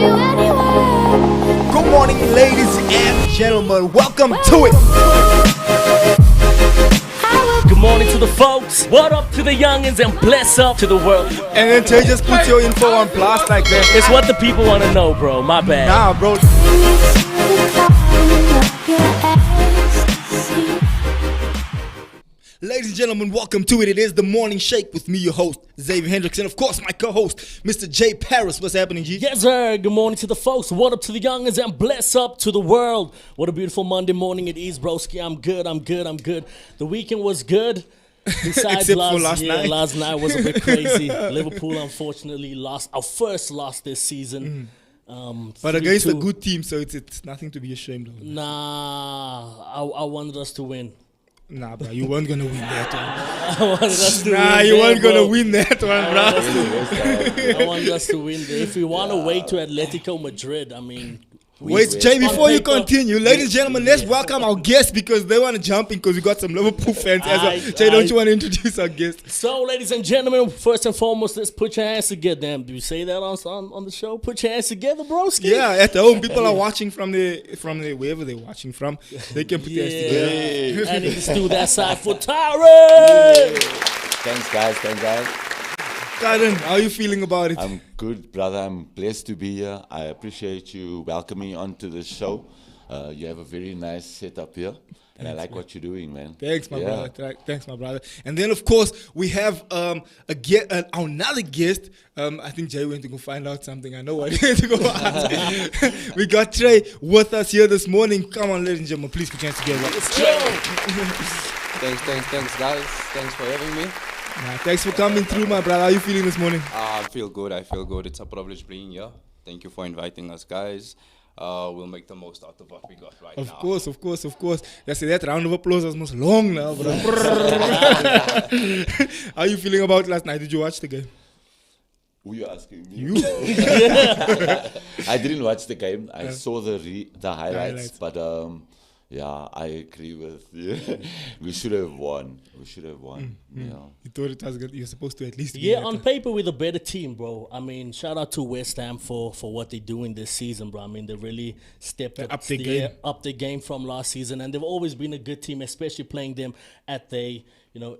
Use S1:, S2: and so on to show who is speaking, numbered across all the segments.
S1: Good morning, ladies and gentlemen. Welcome to it.
S2: Good morning to the folks. What up to the youngins and bless up to the world.
S1: And then Tay just put your info on blast like that.
S2: It's what the people want to know, bro. My bad.
S1: Nah, bro. Ladies and gentlemen, welcome to it. It is the Morning Shake with me, your host, Xavier Hendricks, and of course, my co-host, Mr. J. Paris. What's happening, G?
S2: Yes, sir. Good morning to the folks. What up to the youngins and bless up to the world. What a beautiful Monday morning it is, broski. I'm good. The weekend was good. Besides
S1: Except for last night.
S2: Last night was a bit crazy. Liverpool, unfortunately, lost our first loss this season.
S1: But against a good team, so it's nothing to be ashamed of.
S2: Nah, I wanted us to win.
S1: Nah, bro, you weren't gonna win that one.
S2: I wanted us to
S1: Nah,
S2: win
S1: you
S2: there,
S1: weren't
S2: bro.
S1: gonna win that one, bro.
S2: I wanted us to win there. If we won away to Atletico Madrid, I mean...
S1: Wait, Jay, before you continue, ladies and gentlemen, let's
S2: Yeah.
S1: welcome our guests because they want to jump in because we got some Liverpool fans as well. Jay, don't you want to introduce our guests?
S2: So, ladies and gentlemen, first and foremost, let's put your hands together. Damn, do you say that on the show? Put your hands together, broski.
S1: Yeah, at home, people are watching from the wherever they're watching from. They can put their hands together.
S2: Yeah. And let's do that side for Tyrone.
S3: Thanks, guys.
S1: Tyron, how are you feeling about it?
S3: I'm good, brother. I'm blessed to be here. I appreciate you welcoming me onto the show. You have a very nice setup here, and I like what you're doing, man.
S1: Thanks, my brother. Thanks, my brother. And then, of course, we have another guest. I think Jay went to go find out something. I know what he went to go ask. We got Trey with us here this morning. Come on, ladies and gentlemen, please put your hands together.
S2: Let's go.
S4: Thanks, guys. Thanks for having me.
S1: Thanks for coming through, my brother. How are you feeling this morning?
S4: I feel good. It's a privilege being here. Thank you for inviting us, guys. We'll make the most out of what we got right now.
S1: Of course. That's that round of applause was most long now, bro. How are you feeling about last night? Did you watch the game?
S3: Who you asking me?
S1: You?
S3: I didn't watch the game. I saw the highlights, but yeah, I agree with you. We should have won. Yeah.
S1: You thought it was good. You're supposed to at least.
S2: Yeah, on paper, we're the better team, bro. I mean, shout out to West Ham for what they're doing this season, bro. I mean, they really stepped up their game from last season, and they've always been a good team, especially playing them at their home.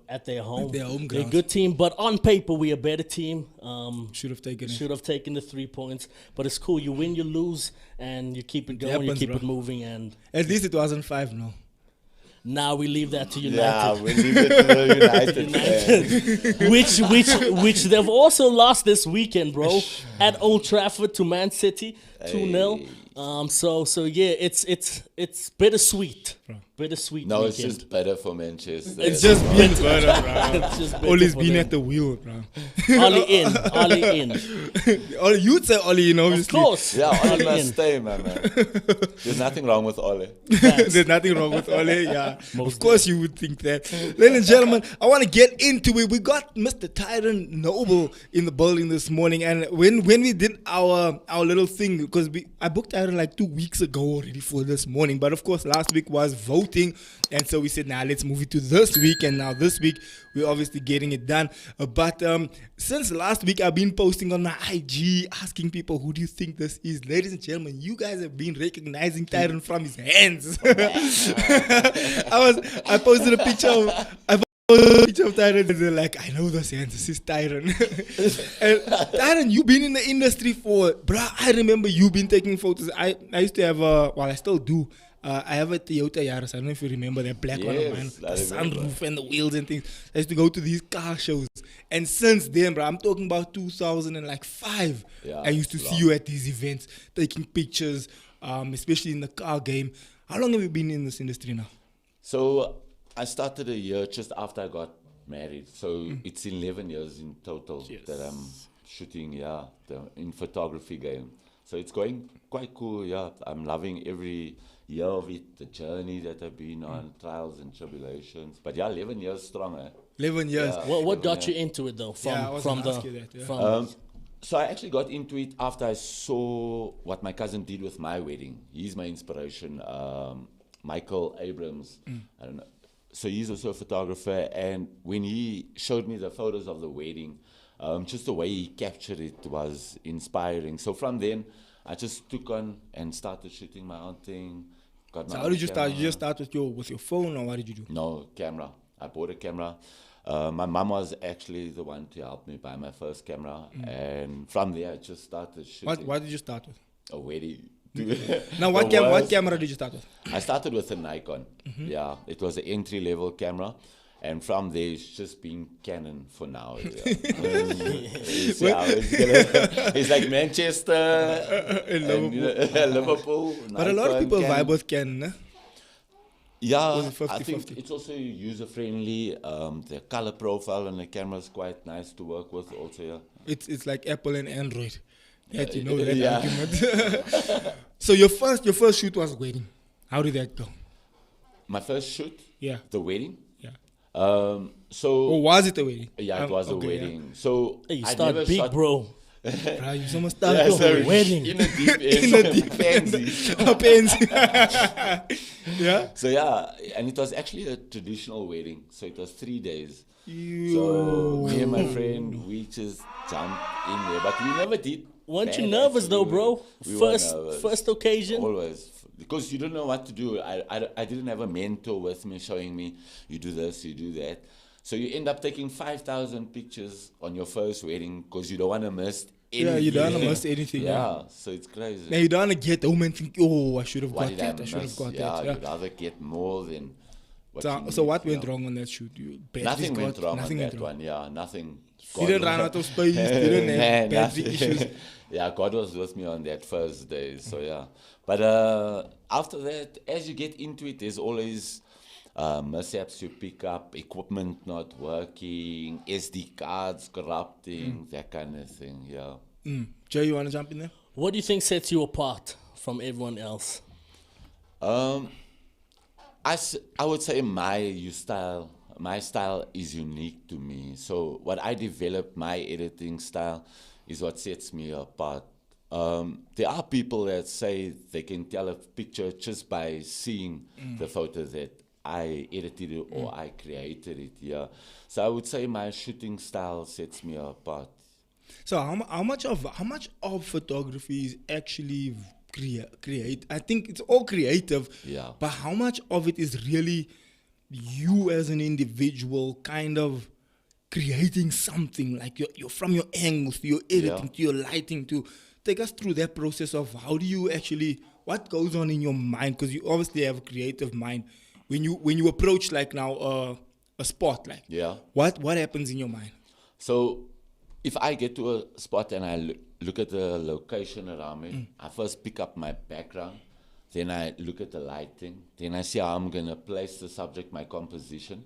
S1: At their home
S2: They're a
S1: ground.
S2: good team, but on paper, we're a better team.
S1: Should have taken
S2: the 3 points, but it's cool. You win, you lose, and you keep it going.
S1: happens,
S2: you keep
S1: bro.
S2: it moving, and
S1: At least it wasn't 5, no.
S2: now we leave that to United.
S3: Yeah, we leave it to the United fans.
S2: which they've also lost this weekend, bro, at Old Trafford to Man City, 2-0. So yeah, it's bittersweet. Bittersweet
S3: No,
S2: weekend.
S3: it's just better for Manchester.
S1: It's just been better,
S2: It's just
S1: bro.
S2: better
S1: Ollie's
S2: for
S1: been
S2: them.
S1: at the wheel, bro.
S2: Ollie in.
S1: Ollie, you'd say Ollie,
S2: Of
S1: obviously.
S2: course.
S3: Yeah, Ollie
S2: Ollie
S3: must
S2: in.
S3: stay, man. There's nothing wrong with Ollie.
S1: There's nothing wrong with Ole, yeah. Of course you would think that. Ladies and gentlemen, I want to get into it. We got Mr. Tyrone Noble in the building this morning, and when we did our little thing, because I booked Tyrone like 2 weeks ago already for this morning, but of course last week was voting, and so we said, let's move it to this week, and now this week we're obviously getting it done. But since last week, I've been posting on my IG, asking people, who do you think this is? Ladies and gentlemen, you guys have been recognizing Tyrone from his hands. I posted a picture of Tyrone, and they're like, I know those hands, this is Tyrone. And Tyrone, you've been in the industry for, I remember you've been taking photos. I used to have I still do. I have a Toyota Yaris. I don't know if you remember that black one of mine. The sunroof and the wheels and things. I used to go to these car shows. And since then, I'm talking about 2005.
S3: Yeah,
S1: I used to see you at these events, taking pictures, especially in the car game. How long have you been in this industry now?
S3: So I started a year just after I got married. So it's 11 years in total that I'm shooting, in photography game. So it's going quite cool, yeah. I'm loving every year of it, the journey that I've been on, trials and tribulations. But 11 years strong,
S1: 11 years.
S3: Yeah.
S2: What got you into it though?
S3: So I actually got into it after I saw what my cousin did with my wedding. He's my inspiration, Michael Abrams. I don't know. So he's also a photographer, and when he showed me the photos of the wedding, just the way he captured it was inspiring. So from then, I just took on and started shooting my own thing. Got my
S1: So how
S3: own
S1: did you start?
S3: camera.
S1: You just start with your phone, or what did you do?
S3: No, camera. I bought a camera. My mom was actually the one to help me buy my first camera. And from there, I just started shooting.
S1: What did you start with?
S3: A wedding.
S1: Now, what camera did you start with?
S3: I started with a Nikon. Yeah, it was an entry-level camera. And from there, it's just been Canon for now. Yeah. It's like Manchester and Liverpool.
S1: But a lot of people vibe with Canon, eh?
S3: Yeah,
S1: Was it 50-50?
S3: I think it's also user-friendly. The color profile on the camera is quite nice to work with also, yeah.
S1: It's like Apple and Android. That you know that
S3: Yeah.
S1: argument. So your first shoot was wedding. How did that go?
S3: My first shoot?
S1: Yeah.
S3: The wedding?
S1: Yeah.
S3: So...
S1: Or was it a wedding?
S3: Yeah, it was a wedding. So
S2: Hey, you
S3: I
S2: start
S3: never
S2: big,
S3: shot-
S2: bro.
S1: Right, you almost started
S3: Yeah,
S1: off
S3: sorry.
S1: with
S2: wedding.
S3: In the deep end.
S1: in the deep end.
S3: Fancy.
S1: Yeah.
S3: So yeah, and it was actually a traditional wedding. So it was 3 days. So me and my friend, we just jumped in there, but we never did.
S2: Weren't you
S3: bad,
S2: nervous though,
S3: actually.
S2: bro?
S3: We were nervous.
S2: First occasion.
S3: Always. Because you don't know what to do. I didn't have a mentor with me showing me, you do this, you do that. So you end up taking 5,000 pictures on your first wedding because you don't want to miss anything.
S1: Yeah, you don't want to miss anything.
S3: Yeah, so it's crazy.
S1: Now you don't want to get home and think, oh, I should have
S3: What
S1: got
S3: did I
S1: that. I should have
S3: miss?
S1: got
S3: Yeah,
S1: that.
S3: you'd rather get more than what
S1: So,
S3: you
S1: so
S3: need,
S1: what
S3: you
S1: went
S3: know.
S1: wrong on that shoot? You
S3: Nothing went wrong
S1: Nothing
S3: on
S1: went
S3: that
S1: wrong.
S3: one. Yeah, nothing.
S1: You didn't run out of space. You didn't have battery issues.
S3: Yeah, God was with me on that first day. So yeah, but after that, as you get into it, there's always mishaps you pick up, equipment not working, SD cards corrupting, that kind of thing. Yeah.
S1: Jay, you want to jump in there?
S2: What do you think sets you apart from everyone else?
S3: I would say my style is unique to me. So what I developed, my editing style, is what sets me apart. There are people that say they can tell a picture just by seeing the photo that I edited it or I created it. Yeah. So I would say my shooting style sets me apart.
S1: So how much of photography is actually create? I think it's all creative.
S3: Yeah.
S1: But how much of it is really you as an individual kind of creating something, like you're from your angles to your editing to your lighting, to take us through that process of how do you actually, what goes on in your mind, because you obviously have a creative mind when you approach like now a spot, like what happens in your mind?
S3: So if I get to a spot and I look at the location around me, I first pick up my background, then I look at the lighting, then I see how I'm going to place the subject, my composition,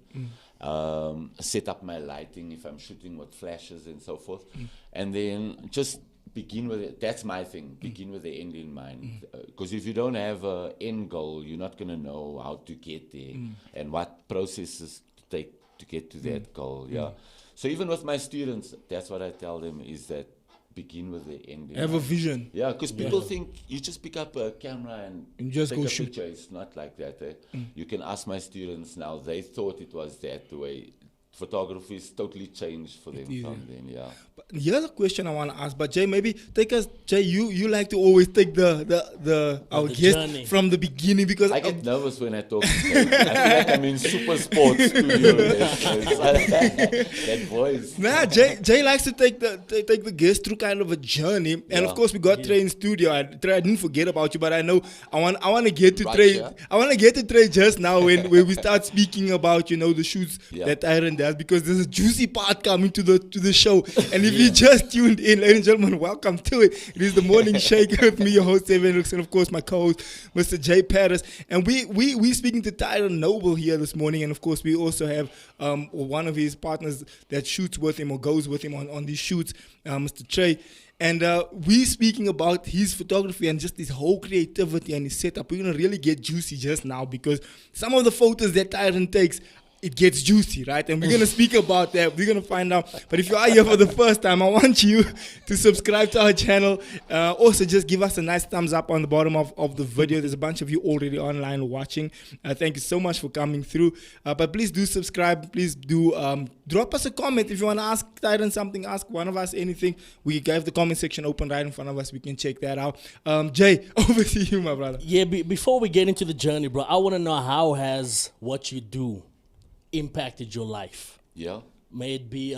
S3: set up my lighting if I'm shooting with flashes and so forth, and then just begin with it. That's my thing, begin with the end in mind. Because if you don't have an end goal, you're not going to know how to get there and what processes to take to get to that goal. Yeah. So even with my students, that's what I tell them, is that begin with the end in
S1: Have a
S3: mind.
S1: vision.
S3: Yeah, because people think you just pick up a camera and
S1: just
S3: take
S1: go
S3: a
S1: shoot.
S3: picture. It's not like that. You can ask my students now. They thought it was that way. Photography is totally changed for them from then. Yeah.
S1: But here's a question I want to ask. But Jay, maybe take us. Jay, you like to always take our
S2: the
S1: guest
S2: journey.
S1: from the beginning, because
S3: I get nervous when I talk to them. I feel like I'm in super sports studio. That voice.
S1: Nah, Jay likes to take the guest through kind of a journey, and of course we got Trey in studio. I didn't forget about you, but I know I want to get to Trey.
S3: Gotcha.
S1: I want to get to Trey just now when we start speaking about the shoots that Tyrone does, because there's a juicy part coming to the show. And if you just tuned in, ladies and gentlemen, welcome to it. It is the Morning Shake with me, your host Evan Lux, and of course my co-host Mr. Jay Paris. And we speaking to Tyrone Noble here this morning, and of course we also have one of his partners that shoots with him or goes with him on these shoots, Mr. Trey. And we speaking about his photography and just his whole creativity and his setup. We're going to really get juicy just now, because some of the photos that Tyrone takes it gets juicy, right? And we're going to speak about that. We're going to find out. But if you are here for the first time, I want you to subscribe to our channel. Also, just give us a nice thumbs up on the bottom of the video. There's a bunch of you already online watching. Thank you so much for coming through. But please do subscribe. Please do drop us a comment. If you want to ask Tyrone something, ask one of us anything. We have the comment section open right in front of us. We can check that out. Jay, over to you, my brother.
S2: Yeah, before we get into the journey, bro, I want to know, how has what you do impacted your life?
S3: Yeah.
S2: May it be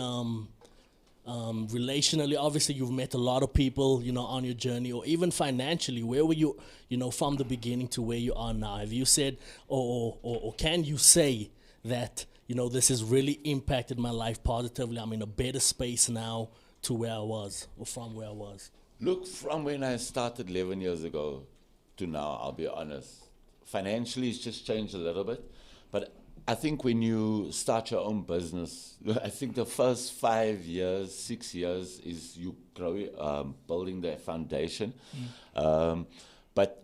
S2: relationally. Obviously, you've met a lot of people, on your journey, or even financially. Where were you, from the beginning to where you are now? Have you said, or can you say that, this has really impacted my life positively? I'm in a better space now to where I was, or from where I was.
S3: Look, from when I started 11 years ago to now, I'll be honest, financially it's just changed a little bit. But I think when you start your own business, I think the first 5 years, 6 years is you grow, building the foundation. But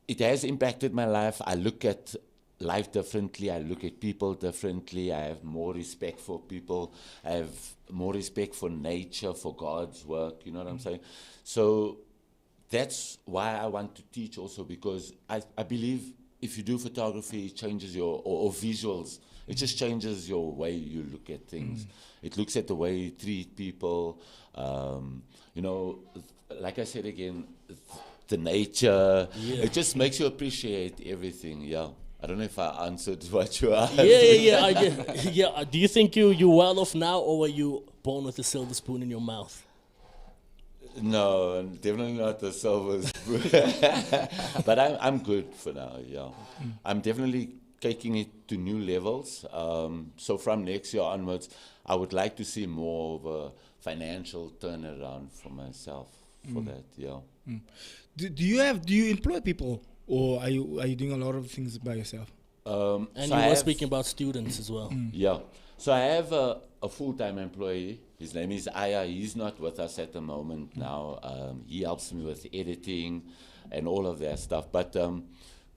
S3: it has impacted my life. I look at life differently. I look at people differently. I have more respect for people. I have more respect for nature, for God's work. You know what I'm saying? So that's why I want to teach also, because I believe if you do photography, it changes your, or visuals, it just changes your way you look at things. It looks at the way you treat people. Like I said again, the nature, it just makes you appreciate everything, yeah. I don't know if I answered what you asked.
S2: Yeah. Do you think you're well off now, or were you born with a silver spoon in your mouth?
S3: No, definitely not the silver spoon. But I'm good for now, yeah. I'm definitely taking it to new levels. So from next year onwards, I would like to see more of a financial turnaround for myself for that, yeah.
S1: Do you employ people, or are you doing a lot of things by yourself?
S2: And so you were speaking about students as well.
S3: Yeah. So I have a full-time employee. His name is Aya. He's not with us at the moment now. He helps me with editing and all of that stuff. But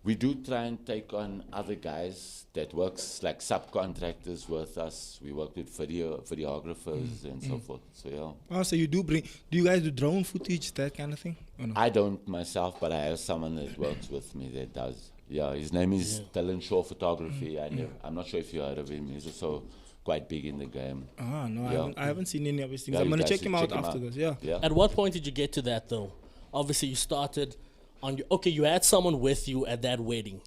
S3: we do try and take on other guys that works like subcontractors with us. We work with videographers and so forth. So yeah.
S1: Oh, so you do you guys do drone footage, that kind of thing? Or no?
S3: I don't myself, but I have someone that works with me that does. Yeah, his name is Tyrone Photography. I'm not sure if you heard of him. He's also quite big in the game.
S1: No, I haven't seen any of his things. I'm going to check him out after this, yeah.
S2: At what point did you get to that, though? Obviously, you started on your... Okay, you had someone with you at that wedding.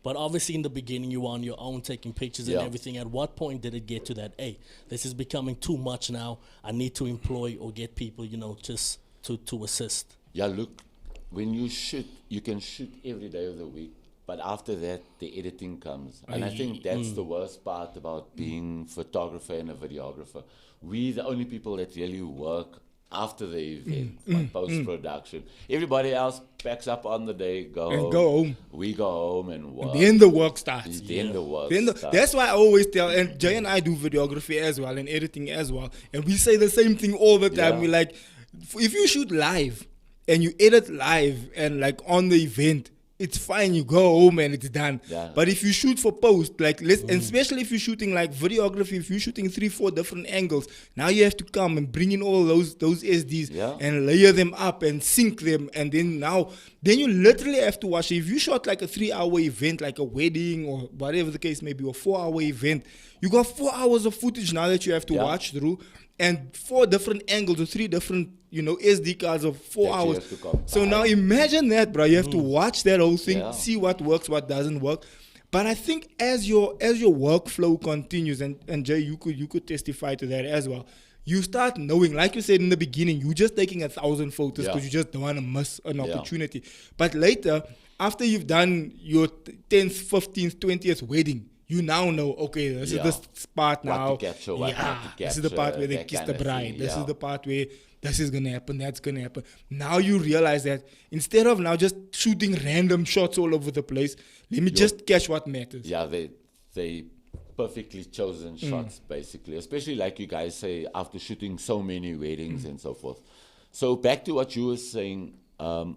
S2: But obviously, in the beginning, you were on your own taking pictures and everything. At what point did it get to that, hey, this is becoming too much now. I need to employ or get people, just to assist?
S3: Yeah, look, when you shoot, you can shoot every day of the week. But after that, the editing comes. And I think that's the worst part about being photographer and a videographer. We're the only people that really work after the event, on post-production. Everybody else packs up on the day, go home. We go home and work.
S1: Then the work starts.
S3: That's
S1: why I always tell, and Jay and I do videography as well and editing as well. And we say the same thing all the time. We're like, if you shoot live and you edit live and like on the event, it's fine, you go home and it's done. But if you shoot for post, like and especially if you're shooting like videography, if you're shooting 3-4 different angles, now you have to come and bring in all those SDs and layer them up and sync them, and then you literally have to watch. If you shot like a 3-hour event, like a wedding or whatever the case may be, or 4-hour event, you got 4 hours of footage now that you have to watch through, and 4 different angles or 3 different SD cards of 4 hours. So now imagine that, bro. You have to watch that whole thing, see what works, what doesn't work. But I think as your workflow continues, and Jay, you could testify to that as well. You start knowing, like you said in the beginning, you're just taking 1,000 photos because you just don't want to miss an opportunity. But later, after you've done your 10th, 15th, 20th wedding, you now know, okay, this is the spot now.
S3: What to capture, what not to capture,
S1: this is the part where they kiss the bride. This is the part where this is going to happen, that's going to happen. Now you realize that instead of now just shooting random shots all over the place, let me just catch what matters.
S3: Yeah, they perfectly chosen shots, basically. Especially like you guys say, after shooting so many weddings and so forth. So back to what you were saying, I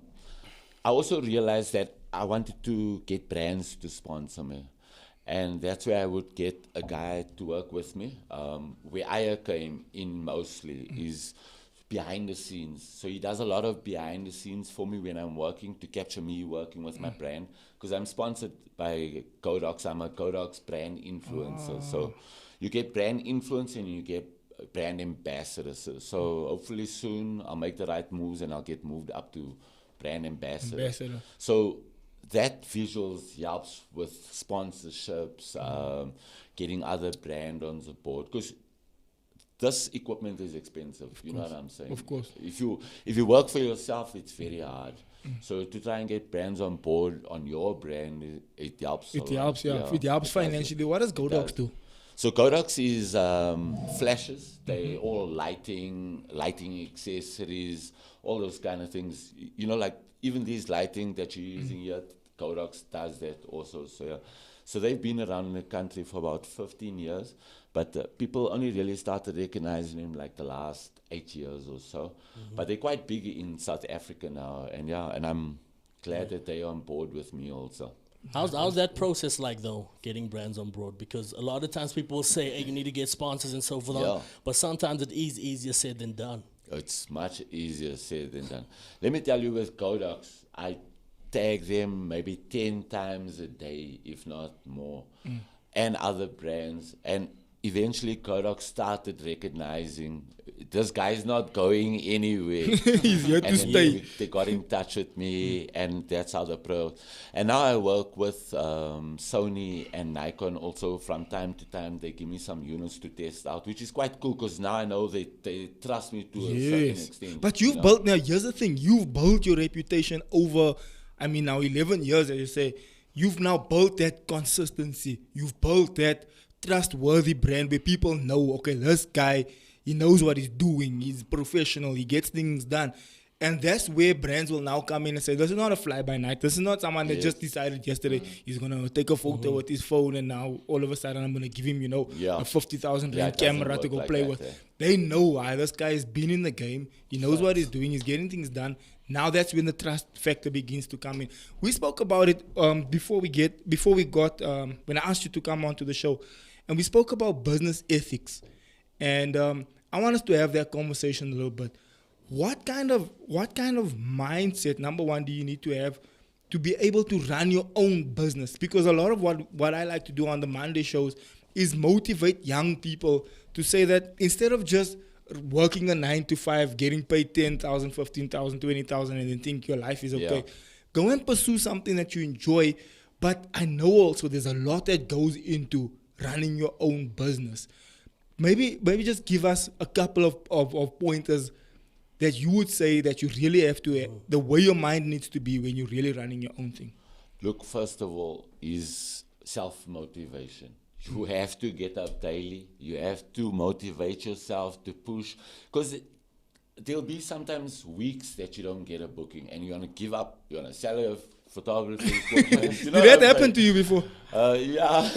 S3: also realized that I wanted to get brands to sponsor me. And that's where I would get a guy to work with me. Where I came in mostly is behind the scenes. So he does a lot of behind the scenes for me when I'm working, to capture me working with my brand. Because I'm sponsored by Codox. I'm a Codox brand influencer. So you get brand influence and you get brand ambassadors. So hopefully soon I'll make the right moves and I'll get moved up to brand ambassador. So that visuals helps with sponsorships, getting other brand on the board. Because this equipment is expensive, you know what I'm saying?
S1: Of course.
S3: If you work for yourself, it's very hard. So to try and get brands on board on your brand, it helps.
S1: It helps, yeah. It helps financially. What does Godox do?
S3: So Godox is flashes. They all lighting accessories, all those kind of things. You know, like even these lighting that you're using here, Godox does that also. So yeah. So they've been around in the country for about 15 years, but people only really started recognizing them like the last 8 years or so. But they're quite big in South Africa now, and yeah, and I'm glad that they're on board with me also.
S2: How's that process like though, getting brands on board? Because a lot of times people say, hey, you need to get sponsors and so forth,
S3: Yeah.
S2: but sometimes it is easier said than done.
S3: It's much easier said than done. Let me tell you, with Godox, I tag them maybe 10 times a day, if not more, and other brands. And eventually Kodak started recognizing this guy's not going anywhere.
S1: He's here to stay.
S3: They got in touch with me, and that's how the pro. And now I work with Sony and Nikon also from time to time. They give me some units to test out, which is quite cool because now I know they trust me to a certain extent.
S1: But you've built, now here's the thing, you've built your reputation over, I mean, now 11 years, as you say. You've now built that consistency. You've built that trustworthy brand where people know, okay, this guy, he knows what he's doing. He's professional. He gets things done. And that's where brands will now come in and say, this is not a fly-by-night. This is not someone that just decided yesterday he's going to take a photo with his phone and now all of a sudden I'm going to give him, you know, a 50,000 rand camera to go play with. They know why. This guy has been in the game. He knows what he's doing. He's getting things done. Now that's when the trust factor begins to come in. We spoke about it when I asked you to come on to the show, and we spoke about business ethics. And I want us to have that conversation a little bit. What kind of mindset, number one, do you need to have to be able to run your own business? Because a lot of what I like to do on the Monday shows is motivate young people to say that instead of just working a 9 to 5, getting paid 10,000, 15,000, 20,000, and then think your life is okay. Go and pursue something that you enjoy. But I know also there's a lot that goes into running your own business. Maybe just give us a couple of pointers that you would say that you really have to, the way your mind needs to be when you're really running your own thing.
S3: Look, first of all, is self-motivation. You have to get up daily. You have to motivate yourself to push. Because there'll be sometimes weeks that you don't get a booking and you want to give up. You want to sell your photography equipment. You know
S1: Did that happen to you before?
S3: Yeah.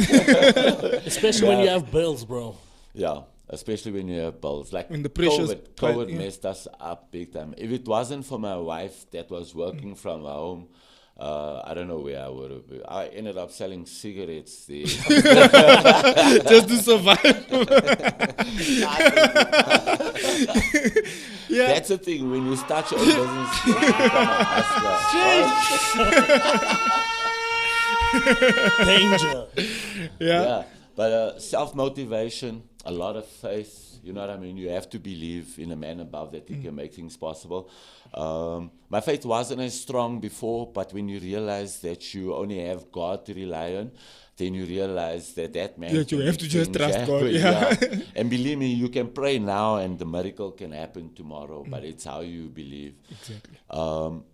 S2: Especially when you have bills, bro.
S3: Yeah, especially when you have bills. Like
S1: when the pressures,
S3: COVID messed us up big time. If it wasn't for my wife that was working from home, I don't know where I would have been. I ended up selling cigarettes there.
S1: Just to survive.
S3: That's the thing. When you start your own business, you become a hustler.
S2: Danger.
S3: Yeah. But self-motivation, a lot of faith, you know what I mean? You have to believe in a man above that he can make things possible. My faith wasn't as strong before, but when you realize that you only have God to rely on, then you realize that man...
S1: That you have to just trust God, yeah.
S3: And believe me, you can pray now and the miracle can happen tomorrow, but it's how you believe.
S1: Exactly.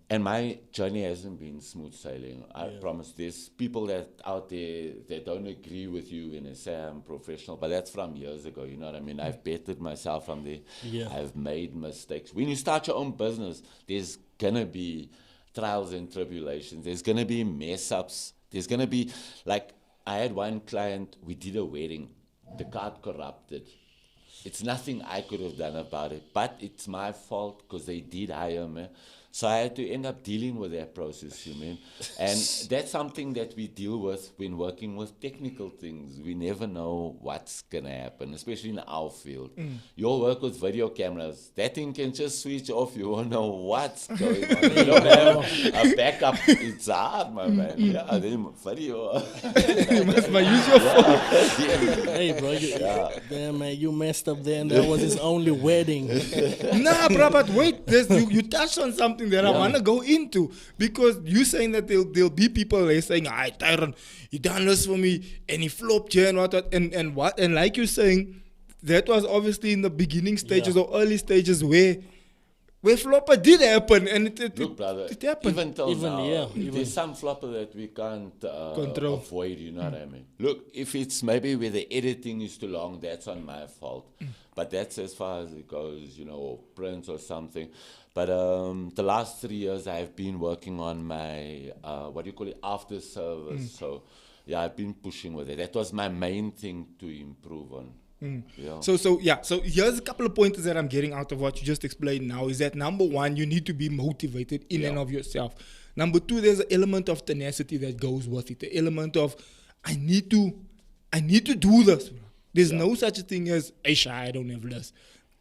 S3: And my journey hasn't been smooth sailing. I promise. There's people that out there that don't agree with you when they say I'm professional, but that's from years ago. You know what I mean? I've bettered myself from there. Yeah. I've made mistakes. When you start your own business, there's gonna be trials and tribulations. There's gonna be mess ups. There's gonna be like I had one client. We did a wedding. The card corrupted. It's nothing I could have done about it, but it's my fault because they did hire me. So I had to end up dealing with that process, you mean? And that's something that we deal with when working with technical things. We never know what's going to happen, especially in our field. You'll work with video cameras. That thing can just switch off. You won't know what's going on. You don't have a backup. It's hard, my man. Yeah, then video.
S1: You must use your phone.
S2: Hey, bro, damn, man, you messed up there, and that was his only wedding.
S1: Nah, bro, but wait, you touched on something that I want to go into, because you saying that there'll be people there saying, "Hi, Tyrone, you done this for me," and he flopped here and what, and like you're saying, that was obviously in the beginning stages or early stages where flopper did happen, and
S3: Look, brother,
S1: it happened.
S3: even till now, there's some flopper that we can't
S1: control,
S3: avoid, you know what I mean? Look, if it's maybe where the editing is too long, that's on my fault. But that's as far as it goes, you know, or prints or something. But the last 3 years, I've been working on my, after service. So, yeah, I've been pushing with it. That was my main thing to improve on. Yeah.
S1: So here's a couple of pointers that I'm getting out of what you just explained now, is that number one, you need to be motivated in and of yourself. Number two, there's an element of tenacity that goes with it. The element of, I need to do this. There's no such a thing as, I don't have this.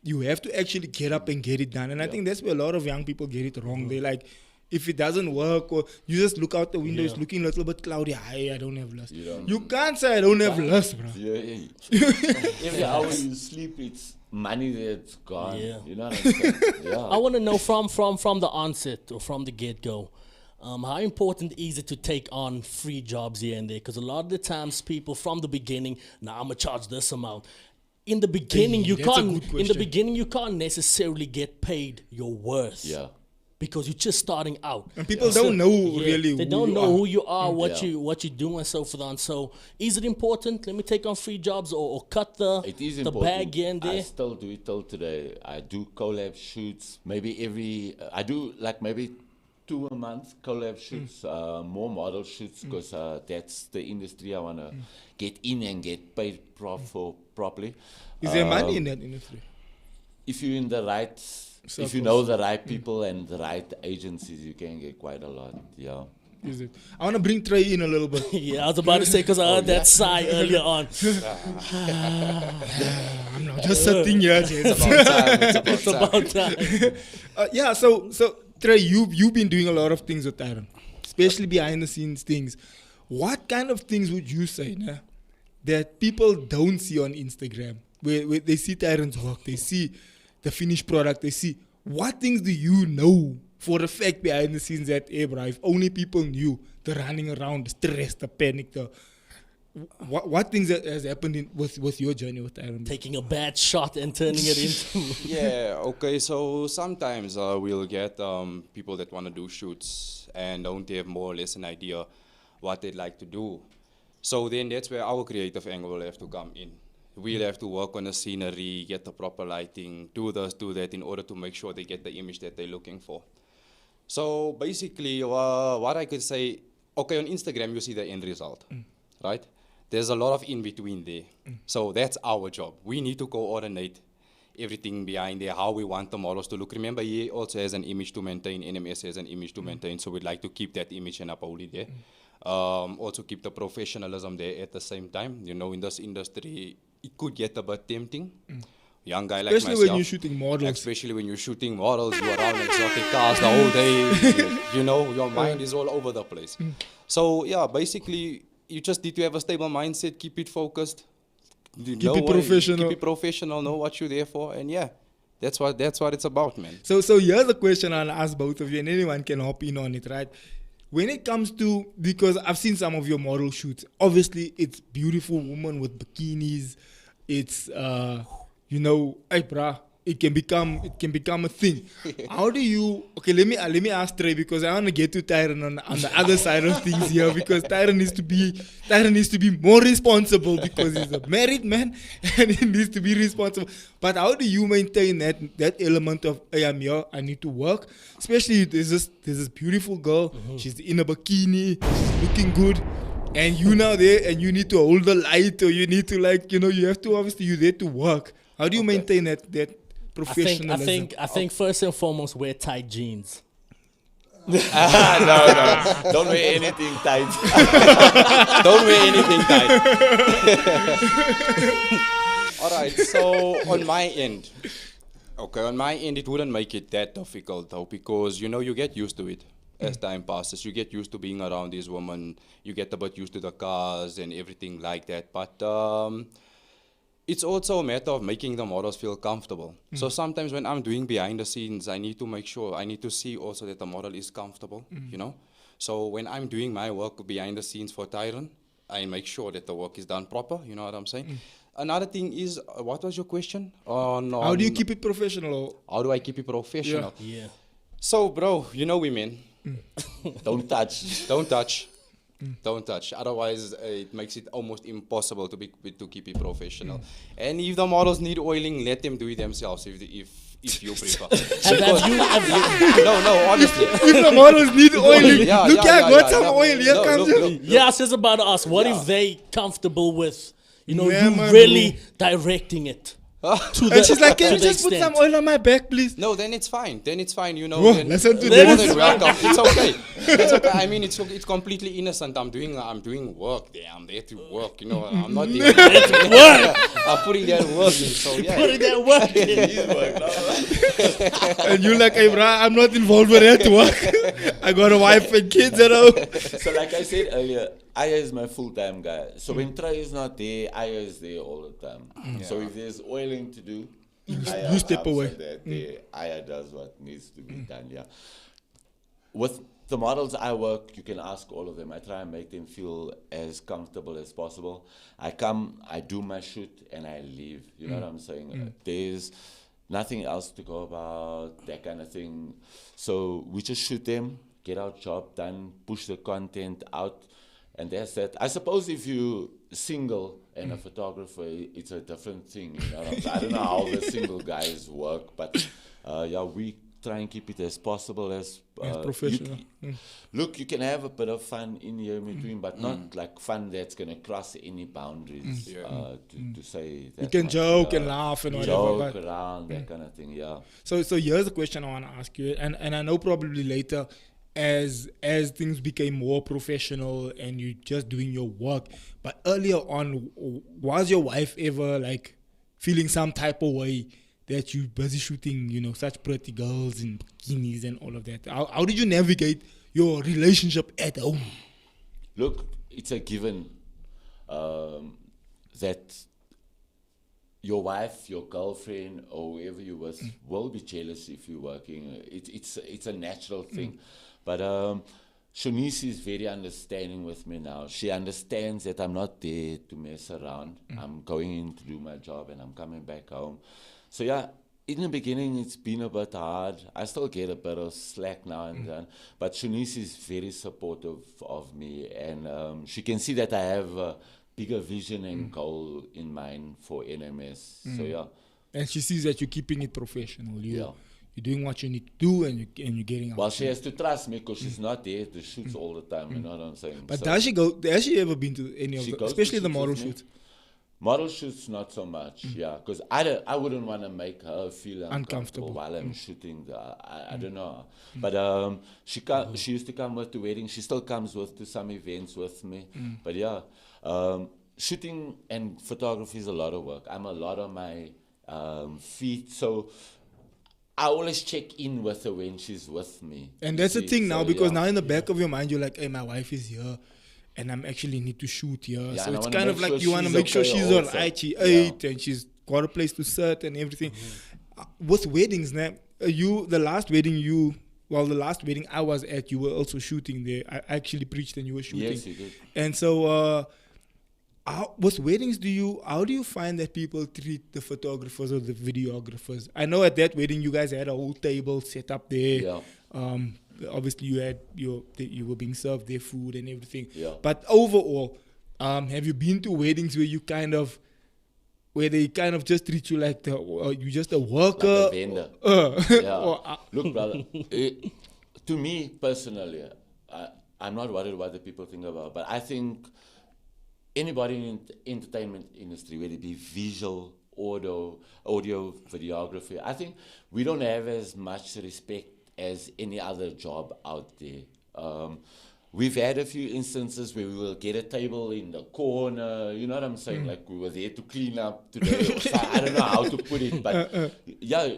S1: You have to actually get up and get it done. And I think that's where a lot of young people get it wrong. They're like, if it doesn't work, or you just look out the window, it's looking a little bit cloudy. I don't have lust. You can't say I don't have lust, bro.
S3: Every hour you sleep, it's money that's gone. You know what I'm saying?
S2: I want to know from the onset or from the get-go, how important is it to take on free jobs here and there? Because a lot of the times people from the beginning, I'm gonna charge this amount. In the beginning, you can't necessarily get paid your worth.
S3: Yeah.
S2: Because you're just starting out,
S1: and people don't know really.
S2: They don't know who you are, what you do, and so forth on. So, is it important? Let me take on free jobs or cut the bag here and there.
S3: I still do it till today. I do collab shoots. Maybe I do like maybe 2 a month collab shoots, more model shoots, because that's the industry I wanna get in and get paid properly.
S1: Is there money in that industry?
S3: If you're in the right. If you know the right people and the right agencies, you can get quite a lot. Yeah.
S1: Is it? I want to bring Trey in a little bit.
S2: I was about to say, because I heard that sigh earlier on.
S1: I'm not just sitting here.
S2: It's about time.
S1: So Trey, you've been doing a lot of things with Tyrone, especially behind the scenes things. What kind of things would you say that people don't see on Instagram, where they see Tyrone's work, they see the finished product, they see, what things do you know for a fact behind the scenes that, bro, if only people knew the running around, the stress, the panic, what things that has happened with your journey with Tyrone?
S2: Taking a bad shot and turning it into...
S4: Okay, so sometimes we'll get people that want to do shoots and don't have more or less an idea what they'd like to do. So then that's where our creative angle will have to come in. We'll have to work on the scenery, get the proper lighting, do this, do that, in order to make sure they get the image that they're looking for. So basically, what I could say, okay, on Instagram you see the end result, right? There's a lot of in between there. So that's our job. We need to coordinate everything behind there, how we want the models to look. Remember, he also has an image to maintain, NMS has an image to maintain, so we'd like to keep that image and uphold there. Also keep the professionalism there at the same time. You know, in this industry, it could get a bit tempting. Young guy like myself.
S1: Especially when you're shooting models.
S4: Especially when you're shooting models, you're around exotic cars the whole day. You know, your mind is all over the place. So, yeah, basically, you just need to have a stable mindset, keep it focused.
S1: Keep it professional.
S4: Know what you're there for, and yeah. That's what it's about, man.
S1: So here's a question I'll ask both of you, and anyone can hop in on it, right? When it comes to, because I've seen some of your model shoots, obviously it's beautiful women with bikinis. It's hey brah, it can become a thing. How do you? Okay, let me ask Trey, because I want to get to Tyrone on the other side of things here, because Tyrone needs to be more responsible, because he's a married man and he needs to be responsible. But how do you maintain that element of, hey, I'm here, I need to work? Especially there's this beautiful girl, she's in a bikini, she's looking good, and you now there and you need to hold the light, or you need to you have to, obviously you're there to work. How do you maintain that professionalism?
S2: I think first and foremost, wear tight jeans.
S3: No. Don't wear anything tight.
S4: Don't wear anything tight. All right, so on my end, it wouldn't make it that difficult though, because you get used to it as time passes. You get used to being around these women. You get a bit used to the cars and everything like that. But it's also a matter of making the models feel comfortable. So sometimes when I'm doing behind the scenes, I need to see also that the model is comfortable, So when I'm doing my work behind the scenes for Tyrone, I make sure that the work is done proper, you know what I'm saying? Another thing is, what was your question?
S1: How do you keep it professional?
S4: How do I keep it professional?
S2: Yeah.
S4: So, bro, women.
S3: Don't touch.
S4: Don't touch. Don't touch. Otherwise, it makes it almost impossible to keep it professional. And if the models need oiling, let them do it themselves. If you prefer. No, honestly.
S1: If the models need oiling,
S4: Yeah,
S1: look,
S4: yeah,
S1: I got
S4: yeah,
S1: some
S4: yeah.
S1: oil. Here
S4: Look,
S1: comes
S4: look,
S1: you.
S4: look.
S2: Yeah, I was just about to ask, what
S4: Yeah.
S2: if they comfortable with,
S1: Yeah,
S2: you
S1: man,
S2: really directing it? To
S1: And she's like, can you
S2: to the
S1: just put some
S2: extent.
S1: oil on my back, please?
S4: No, then it's fine.
S1: Whoa,
S4: Then
S1: listen to
S4: you're more
S1: this.
S4: than welcome. It's okay. It's okay. I mean, it's completely innocent. I'm doing work there. I'm there to work. I'm not there to work. I'm putting that work in. So yeah.
S2: Putting that work in.
S1: And you're like, hey, brah, I'm not involved with that work. I got a wife and kids at home.
S3: So like I said earlier, Aya is my full-time guy. So when Trey is not there, Aya is there all the time. So if there's oiling to do, Aya
S1: you step
S3: comes
S1: away.
S3: and that, Aya does what needs to be done, yeah. With the models I work, you can ask all of them. I try and make them feel as comfortable as possible. I come, I do my shoot, and I leave. You know what I'm saying? There's nothing else to go about, that kind of thing. So we just shoot them, get our job done, push the content out, and that's that. I suppose if you single and a photographer, it's a different thing. You know what I'm saying? I don't know how the single guys work, but we try and keep it as possible as
S1: professional.
S3: Look, you can have a bit of fun in here in between, but not like fun that's gonna cross any boundaries. To say that
S1: You can
S3: much,
S1: joke and laugh and whatever.
S3: joke
S1: But
S3: around, that kind of thing. Yeah.
S1: So here's the question I want to ask you, and I know probably later, as things became more professional and you just doing your work, but earlier on, was your wife ever like feeling some type of way that you busy shooting, such pretty girls in bikinis and all of that? How did you navigate your relationship at home?
S3: Look, it's a given that your wife, your girlfriend, or whoever you with will be jealous if you're working. It's a natural thing. But Shanice is very understanding with me now. She understands that I'm not there to mess around. I'm going in to do my job and I'm coming back home. So yeah, in the beginning it's been a bit hard. I still get a bit of slack now and then. But Shanice is very supportive of me, and she can see that I have a bigger vision and goal in mind for NMS. So yeah.
S1: And she sees that you're keeping it professional.
S3: Yeah.
S1: You're doing what you need to do, and you're getting out.
S3: Well, she has to trust me because she's not there at the shoots all the time. You know what I'm saying?
S1: But
S3: So
S1: has she ever been to any of
S3: she
S1: the,
S3: goes to
S1: especially the
S3: shoots
S1: model
S3: with me.
S1: shoots?
S3: Model shoots, not so much, yeah, because I wouldn't want to make her feel uncomfortable while I'm shooting. I don't know, but she used to come with the wedding. She still comes to some events with me. But yeah, shooting and photography is a lot of work. I'm a lot on my feet, so I always check in with her when she's with me.
S1: And that's the
S3: See,
S1: thing now,
S3: so,
S1: because
S3: yeah.
S1: now in the back of your mind, you're like, hey, my wife is here, and I'm actually need to shoot here.
S3: Yeah,
S1: so
S3: and I
S1: it's
S3: wanna
S1: kind of
S3: make
S1: like
S3: sure
S1: you want to
S3: she's
S1: make sure
S3: okay
S1: she's
S3: also.
S1: all right, she
S3: Yeah.
S1: ate, and she's got a place to sit and everything. With weddings, now, the last wedding I was at, you were also shooting there. I actually preached and you were shooting.
S3: Yes, you did.
S1: And so, with weddings, how do you find that people treat the photographers or the videographers? I know at that wedding you guys had a whole table set up there.
S3: Yeah.
S1: Obviously you had you were being served their food and everything.
S3: Yeah.
S1: But overall, have you been to weddings where they kind of just treat you like you just a worker?
S3: Like a vendor. Yeah. Look, brother, to me personally, I'm not worried what the people think about, but I think anybody in the entertainment industry, whether it be visual, audio, videography, I think we don't have as much respect as any other job out there. We've had a few instances where we will get a table in the corner, you know what I'm saying? Like we were there to clean up today. Or so, I don't know how to put it, but yeah,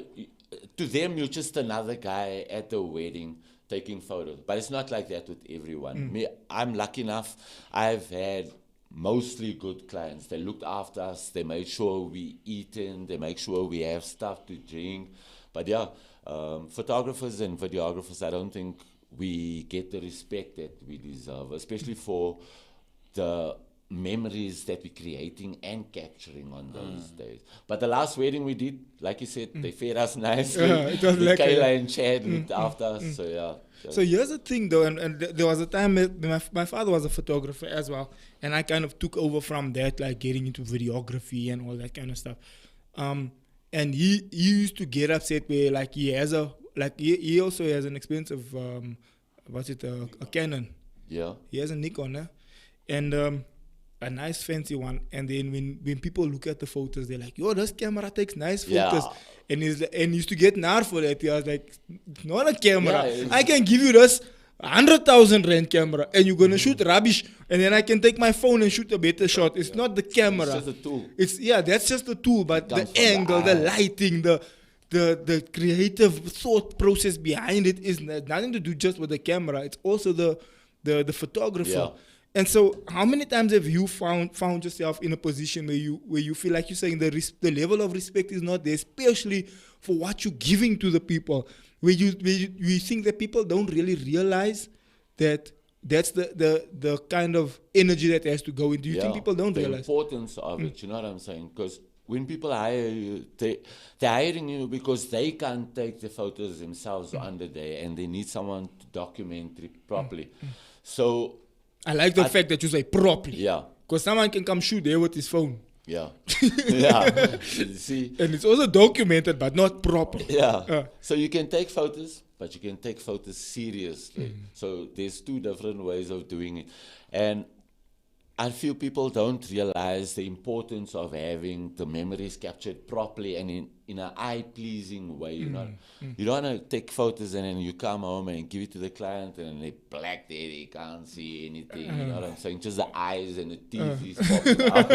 S3: to them, you're just another guy at the wedding taking photos. But it's not like that with everyone. Me, I'm lucky enough. I've had mostly good clients. They looked after us. They made sure we eating. They make sure we have stuff to drink. But yeah, photographers and videographers, I don't think we get the respect that we deserve, especially for the memories that we're creating and capturing on those days. But the last wedding we did, like you said, they fed us nicely.
S1: It was like
S3: Kayla and Chad looked after us, so yeah.
S1: So here's the thing though, and there was a time my father was a photographer as well, and I kind of took over from that, like getting into videography and all that kind of stuff. And he used to get upset where like he he also has an expensive a Canon.
S3: Yeah.
S1: He has a Nikon, and a nice fancy one. And then when people look at the photos, they're like, yo, this camera takes nice photos.
S3: Yeah.
S1: And he used to get nar for that. He was like, it's not a camera.
S3: Yeah,
S1: I can give you this 100,000 rand camera and you're going to shoot rubbish. And then I can take my phone and shoot a better shot. It's not the camera.
S3: It's just a tool.
S1: That's just the tool. But the angle, the lighting, the creative thought process behind it is nothing to do just with the camera. It's also the photographer.
S3: Yeah.
S1: And so, how many times have you found yourself in a position where you feel like you're saying the level of respect is not there, especially for what you're giving to the people, where you think that people don't really realize that that's the kind of energy that has to go in? Do you think people don't realize
S3: the importance of it? You know what I'm saying? Because when people hire you, they're hiring you because they can't take the photos themselves on the day, and they need someone to document it properly. So
S1: I like the fact that you say properly.
S3: Yeah.
S1: Because someone can come shoot there with his phone.
S3: Yeah. Yeah. See?
S1: And it's also documented, but not properly.
S3: Yeah. So you can take photos, but you can take photos seriously. So there's two different ways of doing it. And I feel people don't realize the importance of having the memories captured properly and in an eye-pleasing way. You know, you don't want to take photos and then you come home and give it to the client and they black there, they can't see anything. You know what I'm saying? Just the eyes and the teeth is popping out.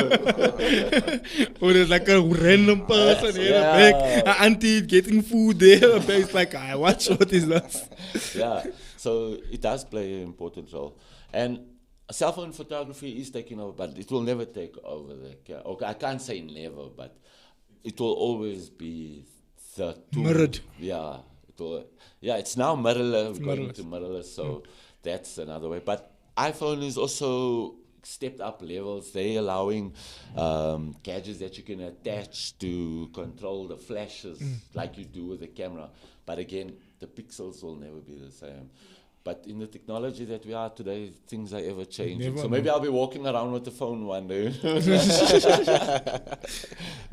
S1: Or there's like a random person here, back, an auntie getting food there. It's like, what shot is that?
S3: Yeah, so it does play an important role. And cell phone photography is taking over, but it will never take over okay, I can't say never, but it will always be the tool.
S1: Mirrored.
S3: Yeah. It's now mirrorless. We're going to mirrorless, so that's another way. But iPhone is also stepped up levels. They're allowing gadgets that you can attach to control the flashes like you do with the camera. But again, the pixels will never be the same. But in the technology that we are today, things are ever changing. So maybe I'll be walking around with the phone one day.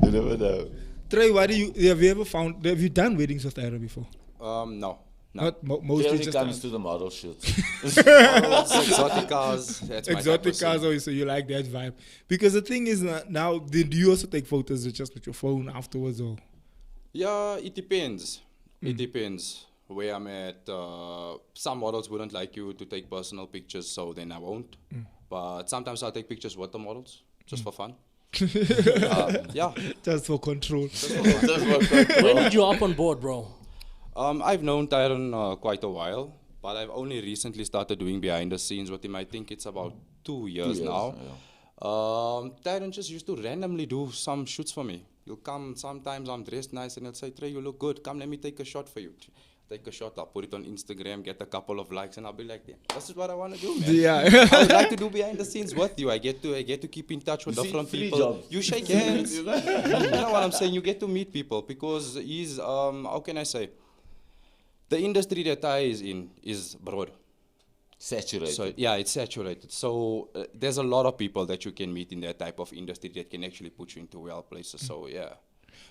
S3: You never know.
S1: Trey, have you done weddings with Tyra before?
S4: No.
S1: Not mostly
S3: just comes to the model shoots.
S4: Exotic cars. That's my
S1: exotic cars, so you like that vibe. Because the thing is, now, do you also take photos just with your phone afterwards? Or?
S4: Yeah, it depends. It depends where I'm at. Some models wouldn't like you to take personal pictures, so then I won't. But sometimes I'll take pictures with the models, just for fun. Yeah.
S1: Just for control.
S2: When did you hop on board, bro?
S4: I've known Tyrone quite a while, but I've only recently started doing behind the scenes with him. I think it's about 2 years now. Yeah. Tyrone just used to randomly do some shoots for me. He'll come, sometimes I'm dressed nice and he'll say, Trey, you look good. Come, let me take a shot for you. Take a shot, I'll put it on Instagram, get a couple of likes, and I'll be like, this is what I want to do, man.
S1: Yeah.
S4: I would like to do behind the scenes with you. I get to keep in touch with different people.
S3: Jobs.
S4: You shake hands. You know what I'm saying? You get to meet people because he's, how can I say? The industry that I is in is broad.
S3: Saturated.
S4: So, yeah, it's saturated. So there's a lot of people that you can meet in that type of industry that can actually put you into well places. So, yeah.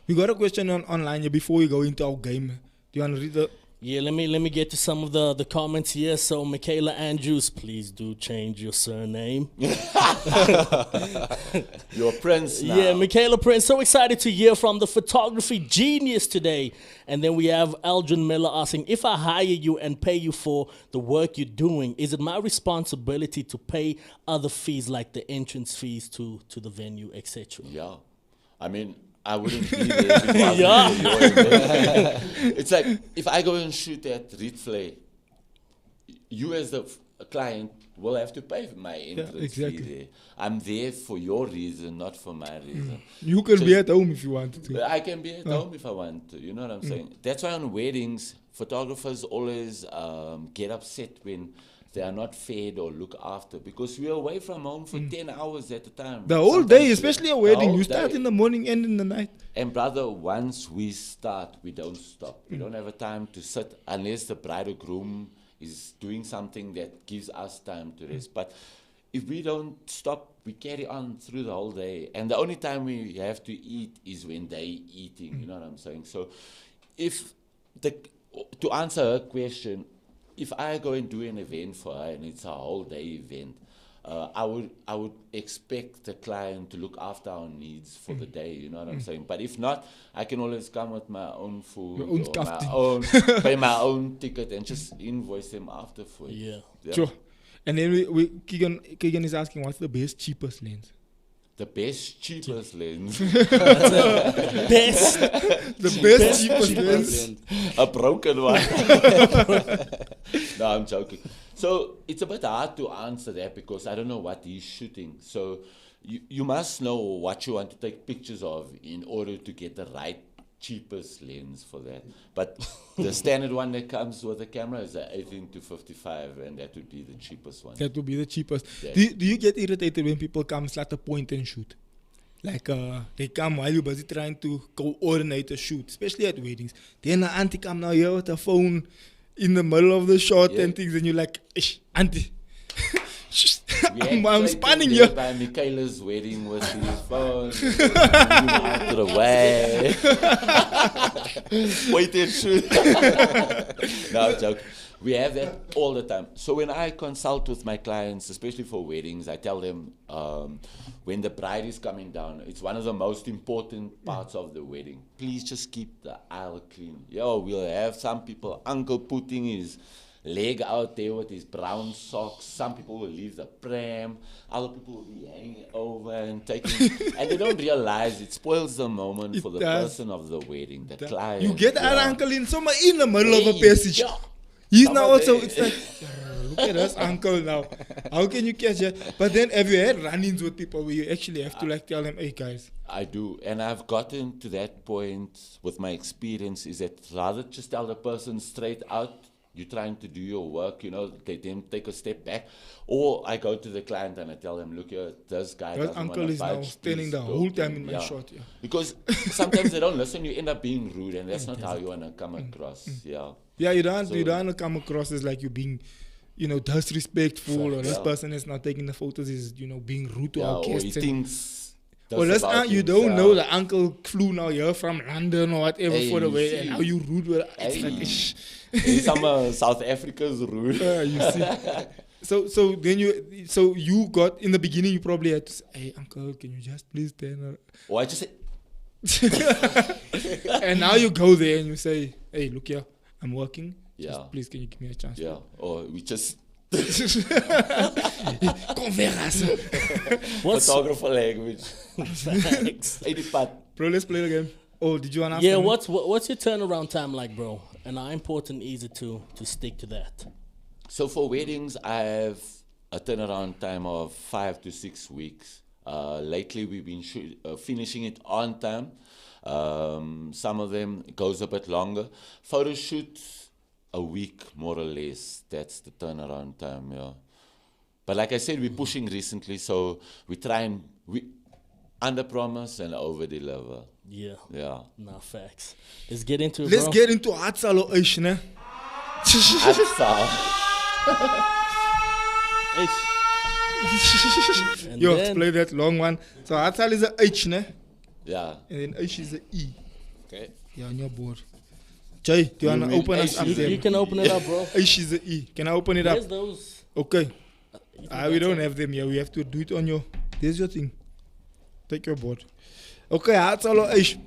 S1: We got a question online here before we go into our game. Do you want to read the
S2: Yeah, let me get to some of the comments here. So Michaela Andrews, please do change your surname.
S3: You're Prince now.
S2: Yeah, Michaela Prince, so excited to hear from the photography genius today. And then we have Aldrin Miller asking, if I hire you and pay you for the work you're doing, is it my responsibility to pay other fees like the entrance fees to the venue, etc.?
S3: Yeah. I mean, I wouldn't be there if it wasn't for your investment. It's like, if I go and shoot at Rietvlei, you as the client will have to pay for my entrance fee there. I'm there for your reason, not for my reason.
S1: You can be at home if you want to.
S3: I can be at home if I want to, you know what I'm saying? That's why on weddings, photographers always get upset when they are not fed or looked after, because we're away from home for 10 hours at a time.
S1: The whole day, especially a wedding. You start in the morning and in the night.
S3: And brother, once we start, we don't stop. We don't have a time to sit unless the bride or groom is doing something that gives us time to rest. But if we don't stop, we carry on through the whole day. And the only time we have to eat is when they're eating, you know what I'm saying? So to answer her question, if I go and do an event for her and it's a whole day event, I would expect the client to look after our needs for the day, you know what I'm saying? But if not, I can always come with my own food, pay my own ticket and just invoice them after for it.
S1: Yeah. Sure. And then Keegan is asking, what's the best, cheapest lens?
S3: The best, cheapest lens.
S1: The best, cheapest lens.
S3: A broken one. No, I'm joking. So it's a bit hard to answer that because I don't know what he's shooting. So you must know what you want to take pictures of in order to get the right cheapest lens for that. But the standard one that comes with the camera is the 18-55, and that would be the cheapest one.
S1: That would be the cheapest. Yeah. Do you get irritated when people come at a point and shoot? Like they come while you're busy trying to coordinate a shoot, especially at weddings. Then the auntie come now here with a phone in the middle of the shot and things, and you're like, ish, auntie. I'm spanning you.
S3: By Michaela's wedding with his phone. Out of the way. Wait and shoot. No, joke. We have that all the time. So when I consult with my clients, especially for weddings, I tell them when the bride is coming down, it's one of the most important parts of the wedding. Please just keep the aisle clean. We'll have some people, uncle putting his leg out there with his brown socks. Some people will leave the pram. Other people will be hanging over and taking. And they don't realize it spoils the moment for the person of the wedding, the client.
S1: You get our uncle in somewhere in the middle of a passage. He's now also, it's like, look at us uncle now. How can you catch it? But then have you had run-ins with people where you actually have to like tell them, hey guys?
S3: I do. And I've gotten to that point with my experience is that rather just tell the person straight out, you're trying to do your work, they then take a step back. Or I go to the client and I tell them, look here, this guy doesn't want to
S1: uncle is
S3: fight,
S1: now standing the whole time in my shot. Yeah.
S3: Because sometimes they don't listen, you end up being rude, and that's not how you want to come across.
S1: Yeah, you don't want to come across as like you being, disrespectful, or this person is not taking the photos, is, being rude to our guests.
S3: Or he thinks...
S1: you don't know the uncle flew now here from London or whatever for the way, and how you rude with it.
S3: Some South Africa's rude.
S1: You see. So then you got, in the beginning you probably had to say, hey uncle, can you just please stand?
S3: Or I just said...
S1: And now you go there and you say, hey, look here, I'm working.
S3: Yeah.
S1: Just please, can you give me a chance?
S3: Yeah. Or we just... Photographer language.
S1: Bro, let's play the game. Oh, did you want to ask?
S2: Yeah, what's your turnaround time like, bro? And how important is it to stick to that?
S3: So for weddings, I have a turnaround time of 5 to 6 weeks. Lately, we've been finishing it on time. Some of them goes a bit longer. Photo shoots, a week more or less. That's the turnaround time, yeah. But like I said, we're pushing recently, so we try and under promise and over deliver.
S2: Yeah.
S3: Yeah.
S2: No, facts. Let's get into it,
S1: Let's get into Hatsalo Ish, ne? Yo, let's play that long one. So Hatsal is a H, ne?
S3: Yeah.
S1: And then Ish is a E.
S3: Okay.
S1: Yeah, on your board. Jay, do you want to open us up
S2: You
S1: there?
S2: can open it up, bro.
S1: Ish is a E. Can I open it up?
S2: There's those.
S1: Okay. We don't have them here. We have to do it on your. There's your thing. Take your board. Okay, that's all. Ish.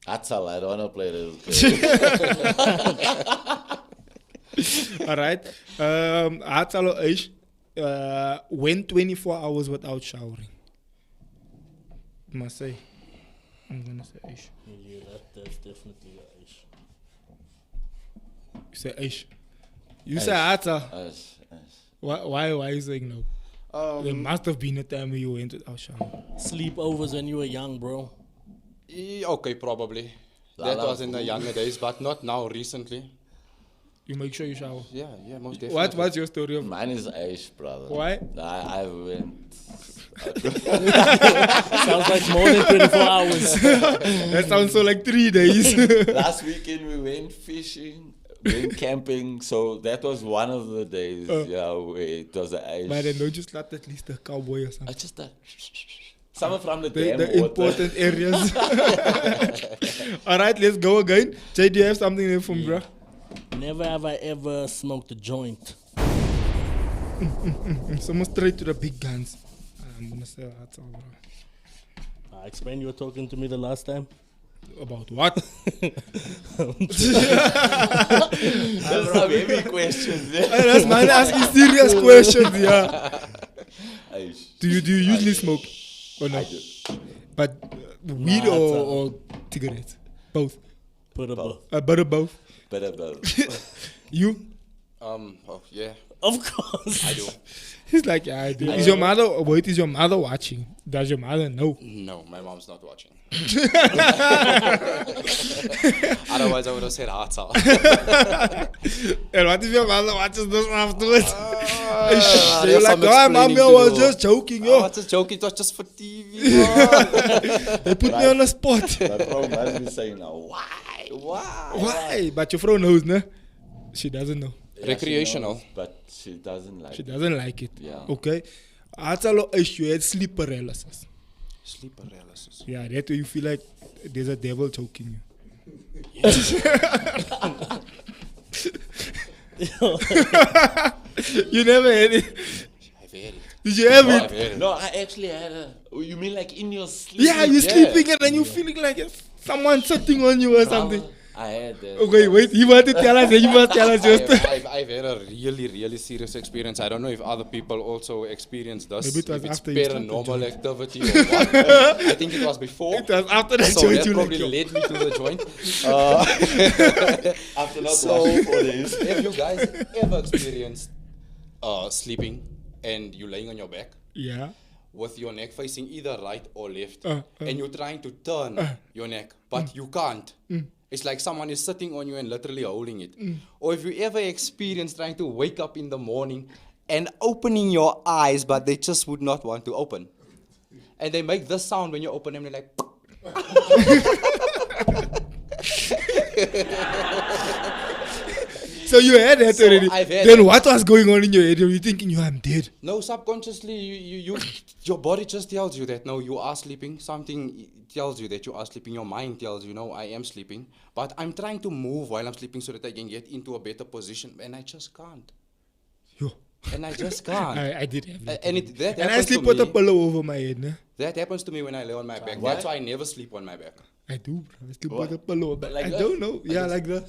S3: That's all. I don't want to play this.
S1: All right. That's all. Ish. Went 24 hours without showering. Must say. I'm gonna say Ish.
S2: Yeah, that's definitely a ish.
S1: You say Ish. You say Ata.
S3: Yes.
S1: Why are you saying no? There must have been a time when you went without showering.
S2: Sleepovers when you were young, bro.
S4: Okay, probably. That was in the younger days, but not now, recently.
S1: You make sure you shower.
S4: Yeah, most definitely.
S1: What's your story of?
S3: Mine is Aish, brother.
S1: Why?
S3: I went.
S2: Sounds like more than 24 hours.
S1: That sounds so like 3 days.
S3: Last weekend we went fishing, went camping, so that was one of the days. Where it was Aish.
S1: But then don't you slap at least a cowboy or something.
S3: I just someone from the
S1: The
S3: damn water.
S1: important areas. Alright, let's go again. Jay, do you have something there from bro?
S2: Never have I ever smoked a joint.
S1: Someone straight to the big guns. I'm gonna say that's all, bro.
S2: Explain, you were talking to me the last time.
S1: About what?
S3: Those are heavy questions.
S1: That's mine asking serious questions, yeah.
S3: Aish.
S1: Do you usually smoke? Or no?
S3: I do.
S1: But weed or cigarettes? Both.
S2: Put a bow.
S1: Butter both.
S3: But about
S1: You?
S4: Yeah,
S2: Of course.
S4: I do.
S1: He's like, yeah, I do. Is your mother, wait, is your mother watching? Does your mother know?
S4: No, my mom's not watching. Otherwise, I would have said Hata.
S1: And what if your mother watches this afterwards? You're
S4: there's
S1: like,
S4: some
S1: oh, mommy, I
S4: explaining to
S1: was
S4: do."
S1: just joking,
S4: Oh,
S1: yo.
S4: it's a joke, it was just for TV.
S1: They put me on the spot.
S3: my bro must be saying now, why?
S1: Why? But your friend knows, no? She doesn't know.
S3: Yeah,
S4: Recreational.
S3: she knows, but she doesn't like
S1: She
S3: it.
S1: doesn't like it.
S3: Yeah.
S1: Okay. That's a lot issue. You had sleep paralysis.
S4: Sleep paralysis.
S1: Yeah, that way you feel like there's a devil choking you. You never had it.
S4: I've had it.
S1: Did you have
S4: I've
S1: it?
S4: had it.
S3: No, I actually had a. Oh, you mean like in your sleep?
S1: Yeah, you're sleeping and then you're feeling like someone sitting on you or something.
S3: I had that.
S1: Okay, wait. You want to tell us? You must tell us your story.
S4: I've had a really, really serious experience. I don't know if other people also experience this.
S1: Maybe it was
S4: if it's
S1: after you started
S4: paranormal activity or what. I think it was before.
S1: It was after that
S4: So
S1: joint
S4: that
S1: you
S4: probably
S1: like, yo.
S4: led me to the joint.
S3: After not
S4: So,
S3: washing 4 days.
S4: have you guys ever experienced sleeping and you're laying on your back
S1: Yeah.
S4: with your neck facing either right or left,
S1: and
S4: and you're trying to turn your neck, but you can't? It's like someone is sitting on you and literally holding it. Or if you ever experienced trying to wake up in the morning and opening your eyes, but they just would not want to open. And they make this sound when you open them, they're like...
S1: So you had that
S4: So
S1: already.
S4: I've had
S1: Then
S4: it.
S1: what was going on in your head? Were you thinking, I'm dead?
S4: No, subconsciously, your body just tells you that, no, you are sleeping. Something tells you that you are sleeping. Your mind tells you, no, I am sleeping. But I'm trying to move while I'm sleeping so that I can get into a better position. And I just can't.
S1: Yo.
S4: And I just can't.
S1: I did have that.
S4: And that
S1: And I
S4: happens
S1: sleep
S4: to
S1: with a
S4: me.
S1: pillow over my head. Nah?
S4: That happens to me when I lay on my back.
S3: What?
S4: That's why I never sleep on my back.
S1: I do, bro. I sleep
S3: What?
S1: with a pillow. But
S3: Like
S1: I
S3: that?
S1: don't know. Yeah, like that.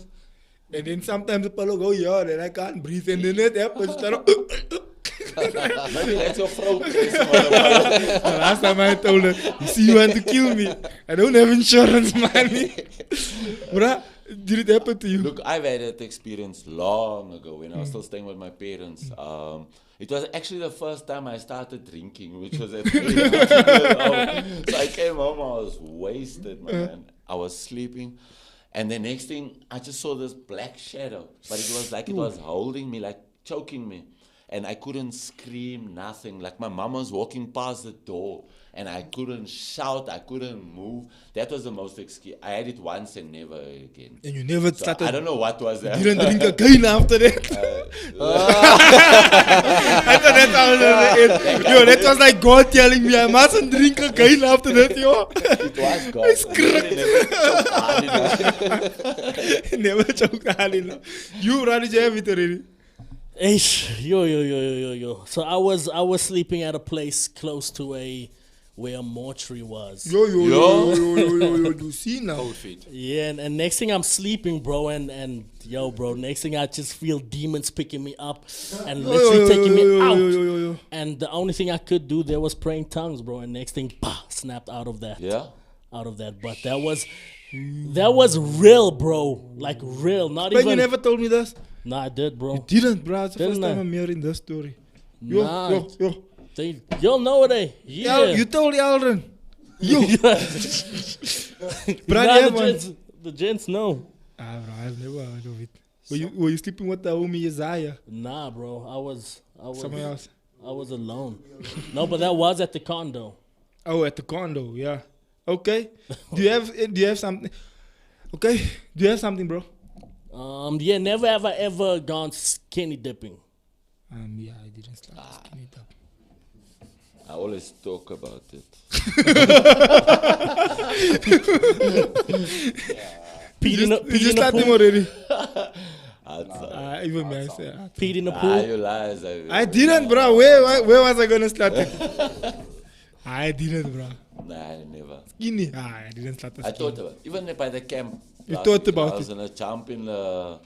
S1: And then sometimes the pillow go, yeah, then I can't breathe. And then it happens.
S3: Maybe that's your throat.
S1: The last time I told her, you see, you want to kill me. I don't have insurance money. Bruh, did it happen to you?
S3: Look, I've had that experience long ago when I was still staying with my parents. It was actually the first time I started drinking, which was at 3 years old. So I came home, I was wasted, man. I was sleeping. And the next thing, I just saw this black shadow. But it was like it was holding me, like choking me. and I couldn't scream, nothing. Like my mom was walking past the door, and I couldn't shout, I couldn't move. That was the most excuse. I had it once and never again.
S1: And you never
S3: So
S1: started.
S3: I don't know what was that.
S1: Didn't drink again after that. After that, I was like, yo, that was like God telling me I mustn't drink again after that, yo.
S3: It was God. I
S1: Never choked hard enough. You, Brad, did you have it already?
S2: Yo. So I was sleeping at a place close to where a mortuary was.
S1: Yo. You see now.
S4: Cold feet.
S2: Yeah, and next thing I'm sleeping, bro, and bro, next thing I just feel demons picking me up and literally taking me out.
S1: Yo.
S2: And the only thing I could do there was praying tongues, bro. And next thing, snapped out of that.
S3: Yeah.
S2: Out of that. But that was real, bro. Like real. Not
S1: But
S2: even.
S1: you never told me this.
S2: Nah, I did, bro.
S1: You didn't, bro. It's the first
S2: Didn't
S1: time
S2: I?
S1: I'm hearing this story.
S2: Nah.
S1: Yo.
S2: You'll know it, eh? Yeah.
S1: You told Eldrin. Yo. Brad,
S2: Nah,
S1: you have one?
S2: the gents know.
S1: Bro, I've never heard of it. Were you sleeping with the homie Isaiah?
S2: Nah, bro. I was
S1: Somewhere else?
S2: I was alone. No, but that was at the condo.
S1: Oh, at the condo, yeah. Okay. Do you have something? Okay. Do you have something, bro?
S2: Yeah, never have I ever gone skinny dipping.
S1: Yeah, I didn't start skinny up.
S3: I always talk about it.
S2: Peed in
S1: Did you
S2: the
S1: start him
S2: pool.
S1: already?
S3: Outside.
S1: Even me, I said.
S2: Peed in the pool.
S3: You lies.
S1: I didn't, bro. Where was I gonna start it? I didn't, bro.
S3: Nah, I never.
S1: Skinny. I didn't start the
S3: I
S1: skinny.
S3: thought about even by the camp.
S1: You
S3: last
S1: thought
S3: week,
S1: about
S3: I was
S1: it?
S3: gonna jump in the.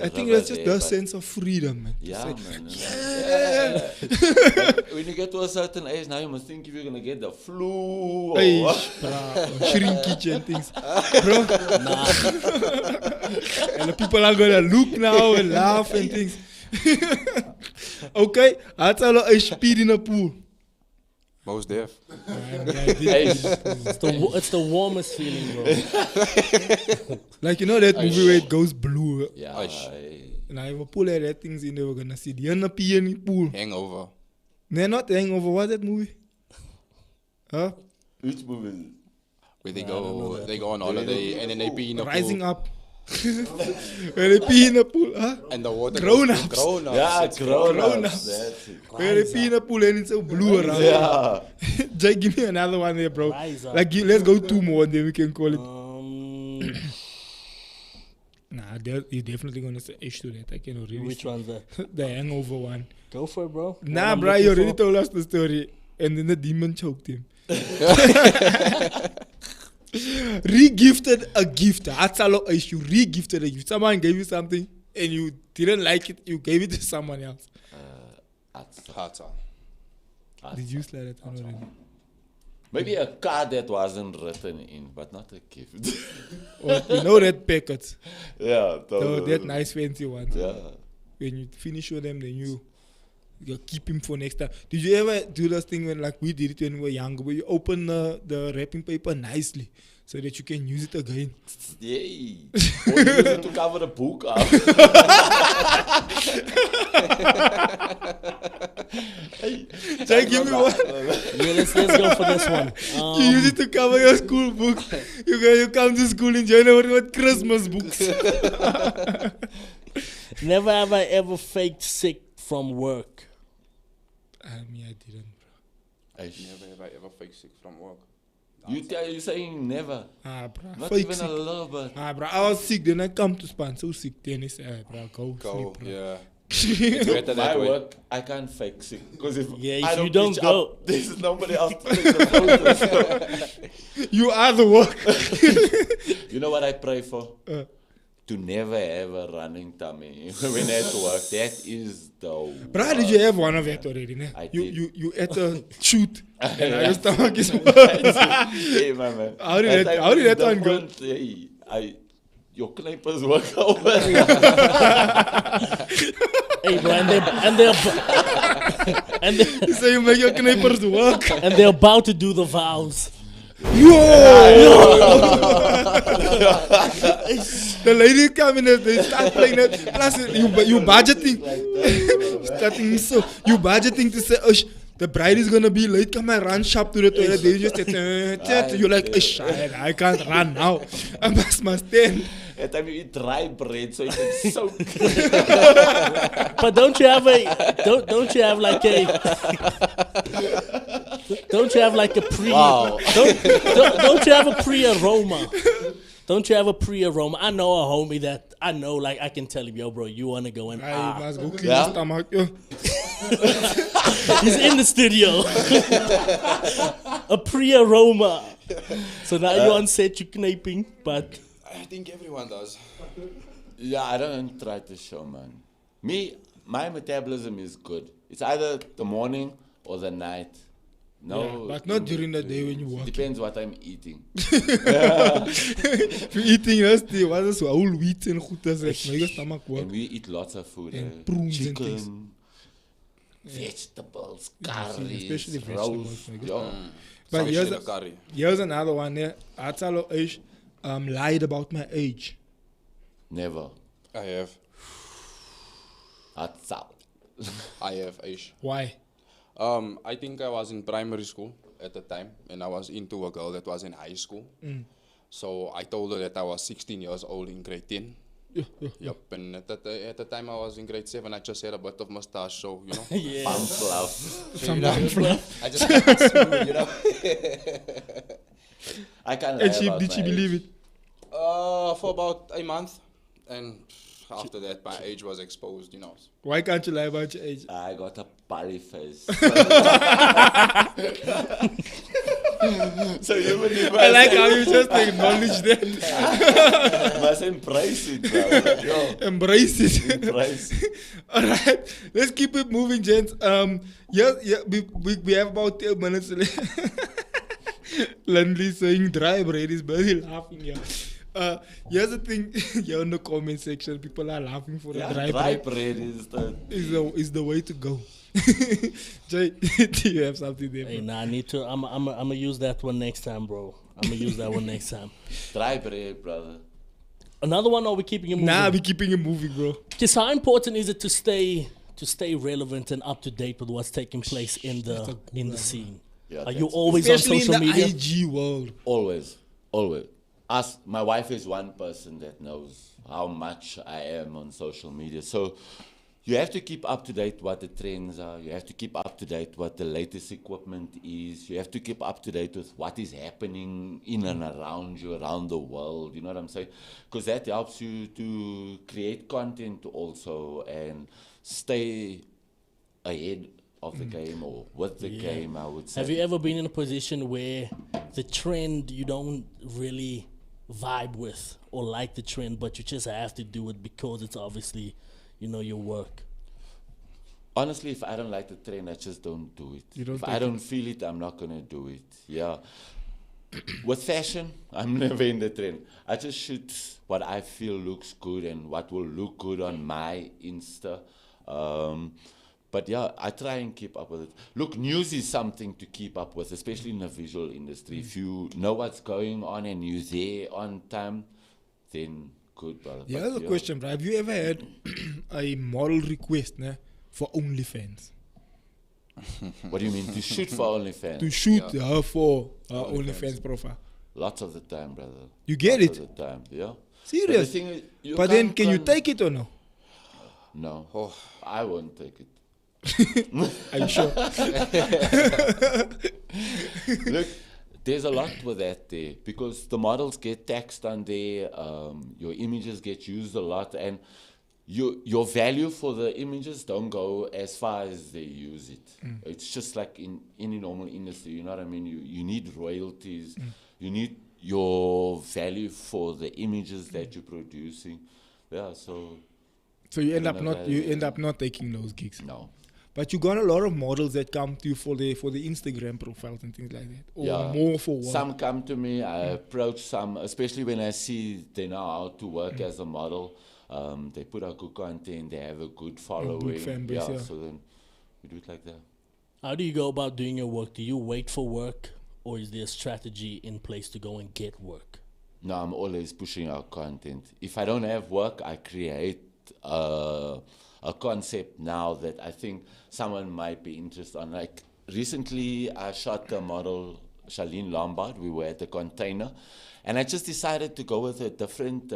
S1: I think
S3: river
S1: that's just
S3: there,
S1: the
S3: but-
S1: sense of freedom, man.
S3: Yeah,
S1: It's like,
S3: man. Yeah. But when you get to a certain age, now you must think if you're gonna get the flu. Or
S1: hey,
S3: what.
S1: bro, shrinkage and things, bro. And the people are gonna look now and laugh and things. Okay, that's all I speed in a pool.
S4: Most deaf.
S3: Hey,
S2: It's the warmest feeling, bro.
S1: Like, you know that movie where it goes blue?
S3: yeah.
S1: And I have a pool at that things in there, we're gonna see the NP in the pool.
S4: Hangover.
S1: No, not Hangover, what's that movie? Huh?
S3: Which movie?
S4: Where they go on holiday and then they pee in the
S1: Rising
S4: pool.
S1: Up. Where they pee in the pool, huh?
S4: And the water
S1: Grown-ups.
S4: Grown-ups.
S3: Yeah,
S4: It's
S3: grown-ups. That's it.
S1: Where they pee in the pool and it's so blue around.
S3: Yeah.
S1: Jay, give me another one there, bro.
S2: Rise Up.
S1: Like, let's go 2 more and then we can call it. Nah, you're definitely gonna say H to that. I can already
S2: Which
S1: see.
S2: one's that?
S1: The Hangover one.
S2: Go for it, bro.
S1: Nah,
S2: What I'm
S1: bro,
S2: looking
S1: you already
S2: for.
S1: told us the story. And then the demon choked him. Re-gifted a gift. That's a lot issue. Re-gifted a gift. Someone gave you something and you didn't like it. You gave it to someone else.
S4: Hata.
S1: Did you slide it on already?
S3: Maybe a card that wasn't written in, but not a gift.
S1: Or, you know that packets.
S3: Yeah.
S1: That nice fancy ones.
S3: Yeah.
S1: When you finish with them, then you keep him for next time. Did you ever do this thing when, like we did it when we were younger, where you open the wrapping paper nicely so that you can use it again?
S3: Yay. Or you use it to cover the book up.
S1: Jay, give me one.
S2: Yeah, let's go for this one.
S1: You use it to cover your school book. You come to school in January with Christmas books.
S2: Never have I ever faked sick from work.
S1: I mean, I didn't, bro.
S4: Never have I ever fake sick from work.
S3: You saying never.
S1: Bro.
S3: Not
S1: Fake
S3: even
S1: sick.
S3: a little bit.
S1: Bro, I was sick, then I come to Span, so sick. Then I say, bro, go
S4: Go,
S1: sleep, bro.
S4: yeah. It's better
S3: My
S4: that way.
S3: work, I can't fake sick. Because if
S2: Yeah,
S3: I
S2: if you
S3: don't
S2: don't
S3: pitch
S2: go-
S3: up, there's nobody else to take the photos.
S1: You are the work.
S3: You know what I pray for?
S1: Uh.
S3: To never have a running tummy when at work. That is the
S1: Bro, did you have one of that already? Ne?
S3: I
S1: You,
S3: did.
S1: you ate a shoot and now your stomach is
S3: Hey, my man.
S1: How did that one go?
S3: Hey, your knippers work over.
S2: Hey, bro, and
S1: So you make your knippers work.
S2: they're about to do the vows.
S1: The ladies come in, they start playing that. Plus, you budgeting. Starting so you budgeting to say, the bride is gonna be late. Come and run sharp to the toilet. They just you're like, I can't run now. I must stand.
S3: At time you eat dry bread, so you can soak.
S2: But don't you have like a pre?
S3: Wow.
S2: Don't you have a pre-aroma? Don't you have a pre-aroma? I know a homie that I know, like I can tell him, yo, bro, you wanna go and
S1: I must go clean his stomach.
S2: He's in the studio. A pre-aroma. So now you're on set, you're knaping, but
S4: I think everyone does.
S3: Yeah, I don't try to show, man. My metabolism is good. It's either the morning or the night. No,
S1: but not during the day when you work.
S3: Depends what I'm eating.
S1: If you're eating nasty, what is all wheat and goed as it? Make your stomach work.
S3: And we eat lots of food.
S1: And prunes and things.
S3: Chicken, vegetables, curries,
S1: especially vegetables.
S3: roast.
S1: But
S4: Curry.
S1: here's another one there. I tell age, lied about my age.
S3: Never.
S4: I have.
S3: That's out.
S4: I have Aish.
S1: Why?
S4: I think I was in primary school at the time, and I was into a girl that was in high school. So I told her that I was 16 years old in grade 10. Yep, and at the time I was in grade 7, I just had a bit of mustache, so, you know.
S2: yeah.
S3: Pump fluff.
S4: I just got smooth, you know.
S3: I can't
S1: And
S3: lie about
S1: did she
S3: my
S1: believe
S3: age.
S1: it?
S4: For about a month, and after that my age was exposed, you know.
S1: Why can't you lie about your age?
S3: I got a pally face. So you would
S1: I like how you just acknowledge that.
S3: must embrace it, bro. Yo,
S1: Embrace it.
S3: embrace it.
S1: All right, let's keep it moving, gents. We have about 10 minutes left. Landley saying dry bread is busy laughing here. Here's the thing, here in the comment section, people are laughing for
S3: Yeah,
S1: the dry bread. Is the way to go. Jay, do you have something there?
S2: Hey, nah, I need to. I'm gonna use that one next time, bro. I'm gonna use that one next time.
S3: Dry bread, brother.
S2: Another one, or we keeping it moving?
S1: Nah, we keeping it moving, bro.
S2: Just how important is it to stay relevant and up to date with what's taking place in the scene?
S3: Yeah,
S2: Are you always on
S1: Especially
S2: social
S1: in the
S2: media?
S1: IG world.
S3: Always. My wife is one person that knows how much I am on social media. So you have to keep up to date what the trends are. You have to keep up to date what the latest equipment is. You have to keep up to date with what is happening in and around you, around the world. You know what I'm saying? Because that helps you to create content also and stay ahead of the game or with the game, I would say.
S2: Have you ever been in a position where the trend you don't really vibe with or like the trend, but you just have to do it because it's obviously, your work?
S3: Honestly, if I don't like the trend, I just don't do it. If I don't feel it, I'm not going to do it. Yeah. With fashion, I'm never in the trend. I just shoot what I feel looks good and what will look good on my Insta. But yeah, I try and keep up with it. Look, news is something to keep up with, especially in the visual industry. If you know what's going on and you're there on time, then good, brother.
S1: Yeah, that's a question, bro. Have you ever had a model request for OnlyFans?
S3: What do you mean? To shoot for OnlyFans?
S1: To shoot her for her OnlyFans profile.
S3: Lots of the time, brother.
S1: You get
S3: Lots
S1: it?
S3: of the time, yeah.
S1: Serious?
S3: But, the thing is,
S1: But then, can you take it or no?
S3: No. I won't take it.
S1: Are you sure?
S3: Look, there's a lot with that there because the models get taxed on there, your images get used a lot, and your value for the images don't go as far as they use it. It's just like in any normal industry, you know what I mean? You need royalties, you need your value for the images that you're producing. Yeah, so
S1: you end up not taking those gigs.
S3: no.
S1: But you got a lot of models that come to you for the Instagram profiles and things like that, or more for what?
S3: Some come to me. I approach some, especially when I see they know how to work as a model. They put out good content. They have a good following.
S1: good fan base,
S3: So then we do it like that.
S2: How do you go about doing your work? Do you wait for work or is there a strategy in place to go and get work?
S3: No, I'm always pushing out content. If I don't have work, I create a concept now that I think someone might be interested on. Like recently, I shot the model Charlene Lombard. We were at the Container, and I just decided to go with a different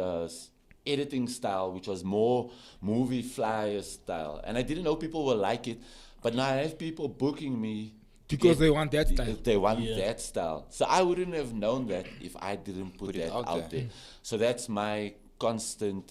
S3: editing style, which was more movie flyer style. And I didn't know people will like it, but now I have people booking me
S1: because they want that style.
S3: They want that style. So I wouldn't have known that if I didn't put that out there. So that's my constant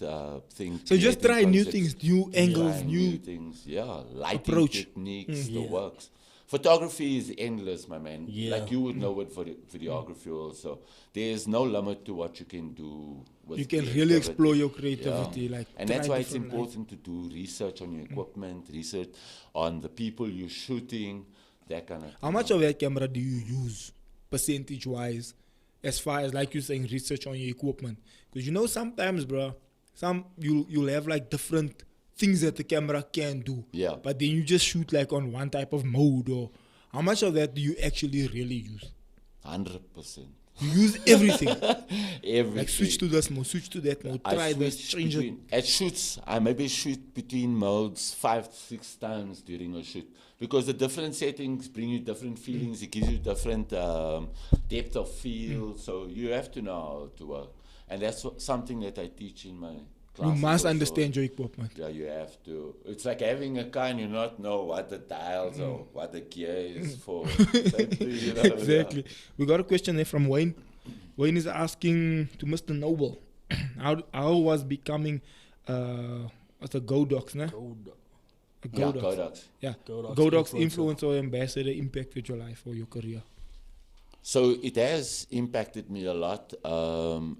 S3: thing.
S1: So just try new things, new angles, new
S3: things. Yeah, lighting
S1: approach
S3: techniques, the works. Photography is endless, my man.
S2: Yeah.
S3: Like you would know with videography also. There's no limit to what you can do with
S1: you can really explore your creativity. Like,
S3: and that's why it's important to do research on your equipment, research on the people you're shooting, that kind of thing.
S1: How much of that camera do you use, percentage-wise, as far as, like you're saying, research on your equipment? Because, you know, sometimes, bro, you'll have, like, different things that the camera can do.
S3: Yeah.
S1: But then you just shoot, like, on one type of mode. Or how much of that do you actually really use?
S3: 100%.
S1: You use everything.
S3: Everything.
S1: Like, switch to this mode, switch to that mode, try this, change it.
S3: At shoots, I maybe shoot between modes 5-6 times during a shoot. Because the different settings bring you different feelings. It gives you different depth of field. So you have to know how to work. And that's something that I teach in my classes.
S1: You must
S3: also.
S1: understand your equipment.
S3: Yeah, you have to. It's like having a car and you not know what the dials or what the gear is for. You know,
S1: exactly. We got a question there from Wayne. Wayne is asking to Mr. Noble, how was becoming what's a Godox, ne?
S3: Godox.
S1: Yeah, Godox influencer or ambassador impacted your life or your career?
S3: So it has impacted me a lot.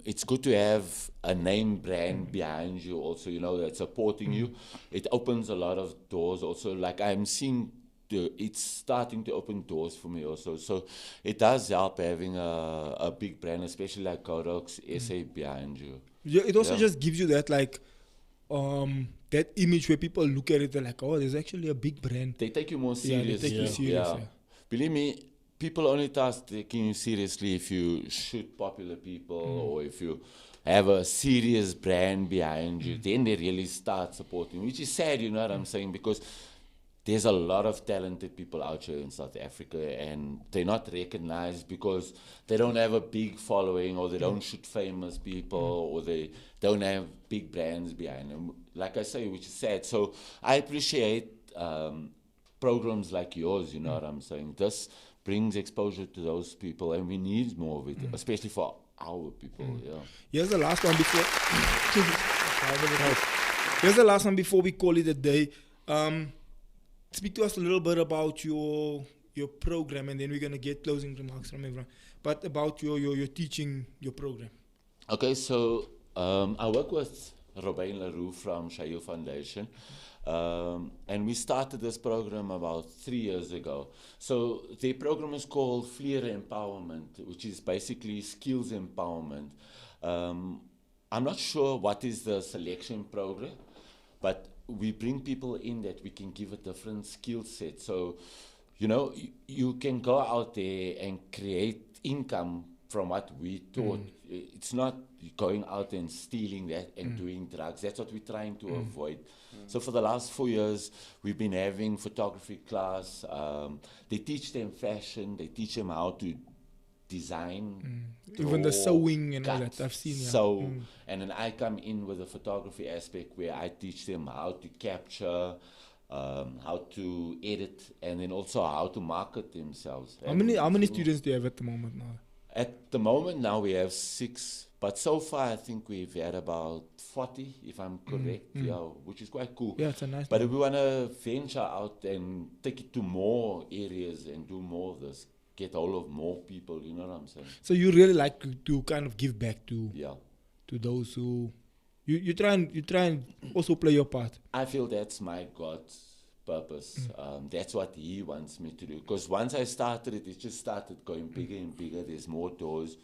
S3: It's good to have a name brand behind you also, you know, that's supporting you. It opens a lot of doors also. Like I'm seeing it's starting to open doors for me also. So it does help having a big brand, especially like Godox SA behind you.
S1: Yeah, it also just gives you that like that image where people look at it, they're like, oh, there's actually a big brand.
S3: They take you more seriously.
S1: Yeah, they take you serious. Yeah.
S3: Believe me, people only start taking you seriously if you shoot popular people or if you have a serious brand behind you. Then they really start supporting, which is sad, you know what I'm saying? Because there's a lot of talented people out here in South Africa and they're not recognized because they don't have a big following or they don't shoot famous people or they don't have big brands behind them. Like I say, which is sad. So I appreciate programs like yours, you know what I'm saying? This brings exposure to those people and we need more of it, especially for our people.
S1: Here's the last one before here's the last one before we call it a day. Speak to us a little bit about your program and then we're gonna get closing remarks from everyone. But about your teaching, your program.
S3: Okay, so I work with Robin Leroux from Shail Foundation. And we started this program about 3 years ago. So the program is called Flair Empowerment, which is basically skills empowerment. I'm not sure what is the selection program, but we bring people in that we can give a different skill set. So, you know, you can go out there and create income from what we taught. It's not going out and stealing that and doing drugs. That's what we're trying to avoid. So for the last 4 years, we've been having photography class. They teach them fashion. They teach them how to design.
S1: Even the sewing and all that. I've seen.
S3: So, and then I come in with the photography aspect where I teach them how to capture, how to edit, and then also how to market themselves.
S1: How many students do you have at the moment now?
S3: At the moment now we have 6, but so far I think we've had about 40, if I'm correct, which is quite cool.
S1: Yeah, it's a nice.
S3: But if we want to venture out and take it to more areas and do more of this, get hold of more people, you know what I'm saying?
S1: So you really like to kind of give back to
S3: to
S1: those who you try and also play your part.
S3: I feel that's my God's purpose. That's what He wants me to do. Because once I started it just started going bigger and bigger. There's more doors.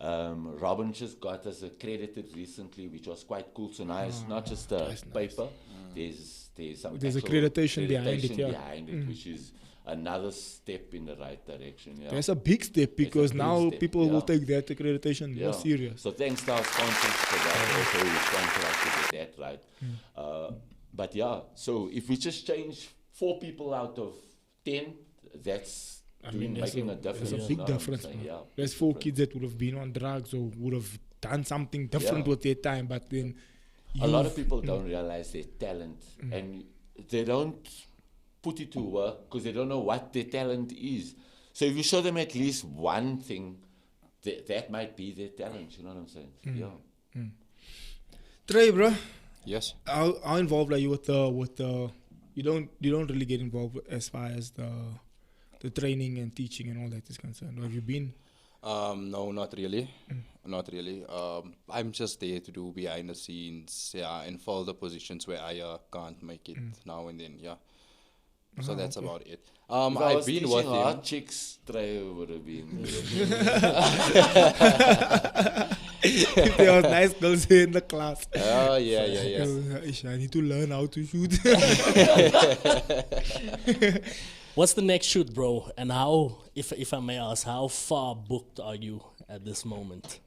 S3: Robin just got us accredited recently, which was quite cool. So now it's not just a paper. There's some
S1: accreditation behind it,
S3: which is another step in the right direction. Yeah.
S1: That's a big step because
S3: big
S1: now
S3: step,
S1: people
S3: yeah.
S1: will take that accreditation more serious.
S3: So thanks to our sponsors for that. Also, we sponsor us to get that right. But yeah, so if we just change 4 people out of 10, that's making a difference.
S1: It's a big difference.
S3: Yeah,
S1: There's 4 kids that would have been on drugs or would have done something different with their time, but then
S3: a lot of people don't realize their talent and they don't put it to work because they don't know what their talent is. So if you show them at least one thing, that might be their talent. You know what I'm saying? Yeah.
S1: Trey, bro.
S4: Yes.
S1: How involved are you with the? You don't really get involved as far as the training and teaching and all that is concerned. Or have you been?
S4: No, not really. Not really. I'm just there to do behind the scenes, and follow the positions where I can't make it now and then, So that's about it. I've been with him.
S3: Chicks, Trey would have been.
S1: If there was nice girls here in the class.
S4: Oh, yeah.
S1: I need to learn how to shoot.
S2: What's the next shoot, bro? And how, if I may ask, how far booked are you at this moment?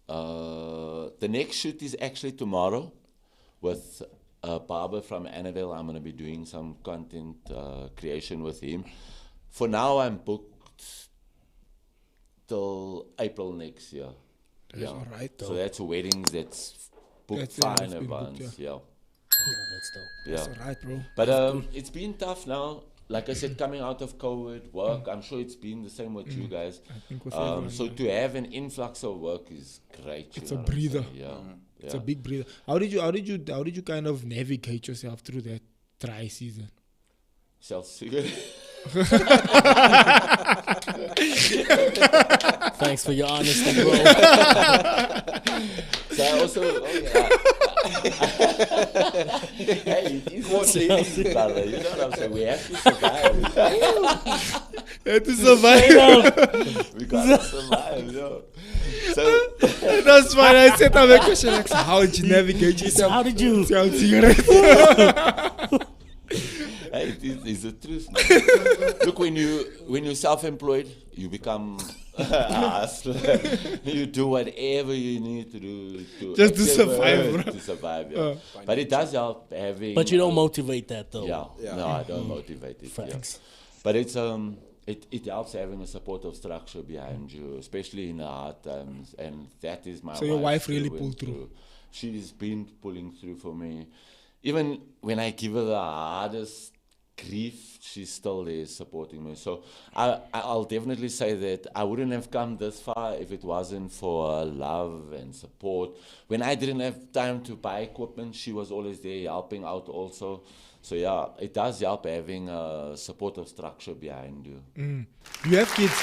S3: The next shoot is actually tomorrow with Barber from Annabelle. I'm going to be doing some content creation with him. For now, I'm booked till April next year.
S1: That's all right, though.
S3: So that's weddings, that's booked far in advance.
S2: That's dope.
S3: Yeah.
S1: That's all right, bro.
S3: But it's been tough now. Like I said, coming out of COVID, work, I'm sure it's been the same with you guys.
S1: I think with everyone,
S3: so to have an influx of work is great.
S1: It's a breather.
S3: It's
S1: a big breather. How did you kind of navigate yourself through that dry season?
S3: Self-cigarette.
S2: Thanks for your honesty, bro.
S3: So I also, hey, it's not easy, brother. You know what I'm saying? We have to survive.
S1: Have to survive.
S3: We gotta survive, So
S1: that's why I said I'm a question like, so how did you navigate yourself?
S2: How did you?
S1: Cigarette.
S3: Hey, it's the truth, man. Look, when you're self-employed, you become a hustler. You do whatever you need to do
S1: just to survive, bro.
S3: To survive, But it does help having.
S2: But you don't motivate that, though.
S3: No, I don't motivate it.
S2: Facts.
S3: But it's it helps having a supportive structure behind you, especially in the hard times, and that is my.
S1: So your wife really pulled through.
S3: She's been pulling through for me. Even when I give her the hardest grief, she's still there supporting me. So I'll definitely say that I wouldn't have come this far if it wasn't for love and support. When I didn't have time to buy equipment, she was always there helping out also. So yeah, it does help having a supportive structure behind you.
S1: You have kids?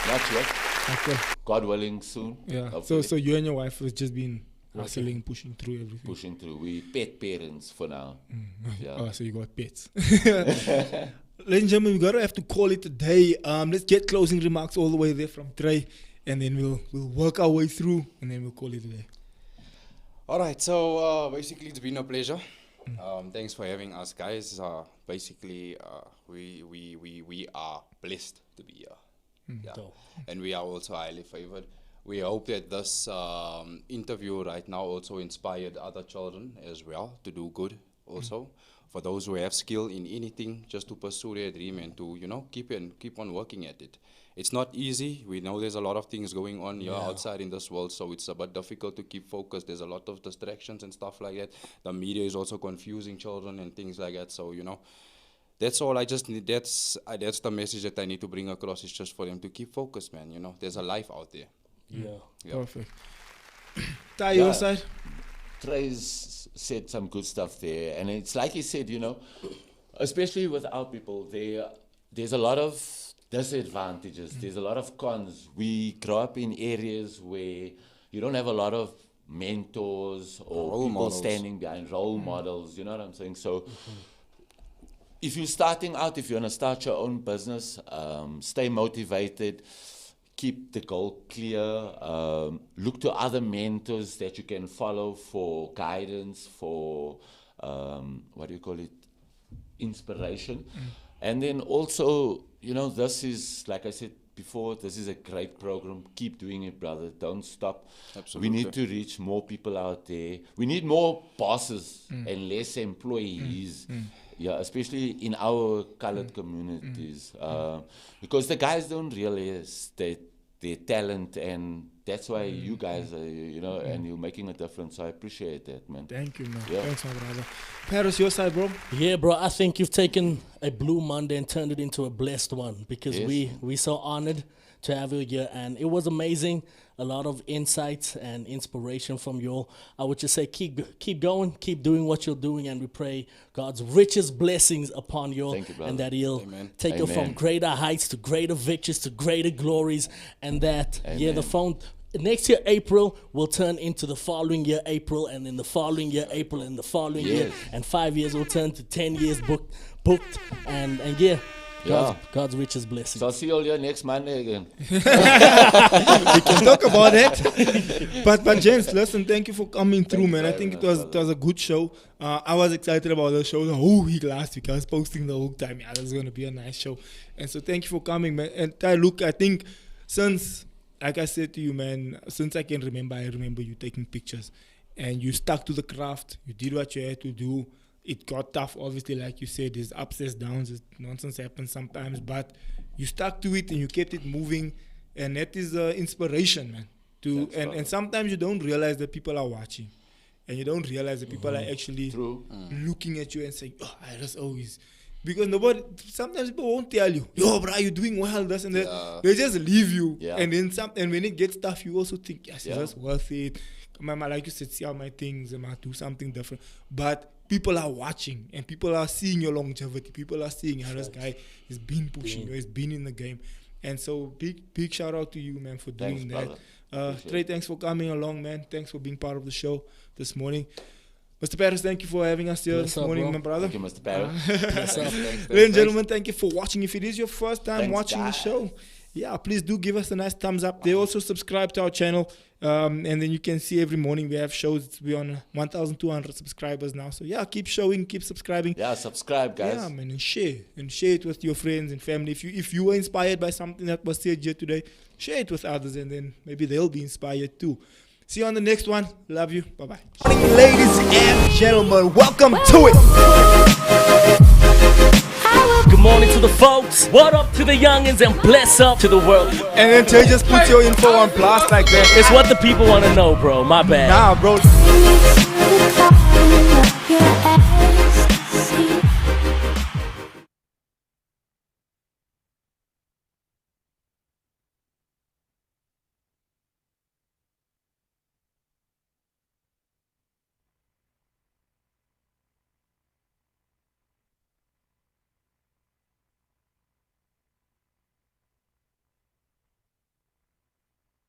S3: Not yet.
S1: Okay.
S3: God willing, soon.
S1: Yeah.
S3: Hopefully.
S1: So you and your wife has just been hustling, pushing through everything.
S3: Pushing through. We pet parents for now. Yeah.
S1: Oh, so you got pets. Ladies and gentlemen, we gotta have to call it a day. Let's get closing remarks all the way there from Trey, and then we'll work our way through, and then we'll call it a day.
S4: All right. So basically, it's been a pleasure. Thanks for having us, guys. Basically, we are blessed to be here. And we are also highly favored. We hope that this interview right now also inspired other children as well to do good also. For those who have skill in anything, just to pursue their dream and to, keep on working at it. It's not easy. We know there's a lot of things going on here outside in this world, so it's a bit difficult to keep focused. There's a lot of distractions and stuff like that. The media is also confusing children and things like that. So, that's all I just need. That's the message that I need to bring across, is just for them to keep focused, man. There's a life out there.
S2: Yeah.
S1: Perfect. Ty, your side?
S3: Trey's said some good stuff there, and it's like he said, especially with our people, there's a lot of disadvantages. There's a lot of cons. We grow up in areas where you don't have a lot of mentors or
S4: role
S3: people
S4: models.
S3: standing behind role models. You know what I'm saying? So if you're starting out, if you want to start your own business, stay motivated. Keep the goal clear. Look to other mentors that you can follow for guidance, for inspiration. And then also, you know, this is, like I said before, this is a great program. Keep doing it, brother. Don't stop.
S4: Absolutely.
S3: We need to reach more people out there. We need more bosses and less employees. Yeah, especially in our colored communities. Because the guys don't realize their talent, and that's why you guys are, you know, and you're making a difference. So I appreciate that, man.
S1: Thank you, man.
S3: Yeah.
S1: Thanks, my brother. Paris, your side, bro?
S2: Yeah, bro, I think you've taken a blue Monday and turned it into a blessed one, because
S3: Yes.
S2: we so honored to have you here, and it was amazing. A lot of insights and inspiration from you all. I would just say keep going, keep doing what you're doing, and we pray God's richest blessings upon you all,
S3: Thank you, brother.
S2: and that He'll
S4: Amen.
S2: take you from
S3: Amen.
S2: greater heights to greater victories to greater glories, and that the
S3: Amen.
S2: phone. Next year, April, will turn into the following year, April, and then the following year, April, and the following year.
S3: Yes.
S2: And 5 years will turn to 10 years booked. And God's richest blessings.
S3: So I'll see you all here next Monday again.
S1: We can talk about that. But gents, listen, thank you for coming through, man. I think it was a good show. I was excited about the show the whole week last week. I was posting the whole time. Yeah, this is going to be a nice show. And so thank you for coming, man. And look, I think since, like I said to you, man, since I can remember, I remember you taking pictures. And you stuck to the craft. You did what you had to do. It got tough, obviously, like you said. There's ups, there's downs, there's nonsense happens sometimes. But you stuck to it and you kept it moving. And that is inspiration, man. And sometimes you don't realize that people are watching. And you don't realize that people are actually looking at you and saying, oh, I just always... Because sometimes people won't tell you, yo, bro, you're doing well, this and that.
S4: Yeah.
S1: They just leave you.
S3: Yeah.
S1: And then and when it gets tough, you also think, yes, it's just worth it. Mama, like you said, see how my things, I might do something different. But people are watching and people are seeing your longevity. People are seeing how this guy has been pushing, has been in the game. And so big shout out to you, man, for doing that. Trey, thanks for coming along, man. Thanks for being part of the show this morning. Mr. Paris, thank you for having us here this morning,
S2: bro.
S1: my brother.
S3: Thank you, Mr. Barrett.
S1: Ladies and gentlemen, thank you for watching. If it is your first time
S3: Thanks,
S1: watching
S3: guys.
S1: the show, yeah, please do give us a nice thumbs up. They also subscribe to our channel, and then you can see every morning we have shows. We're on 1,200 subscribers now. So yeah, keep showing, keep subscribing.
S3: Yeah, subscribe, guys.
S1: Yeah, man, and share it with your friends and family. If you were inspired by something that was said here today, share it with others, and then maybe they'll be inspired too. See you on the next one. Love you. Bye-bye. Ladies and gentlemen, welcome to it.
S2: Good morning to the folks. What up to the youngins, and bless up to the world.
S1: And then Tay just put your info on blast like that.
S2: It's what the people want to know, bro. My bad.
S1: Nah, bro.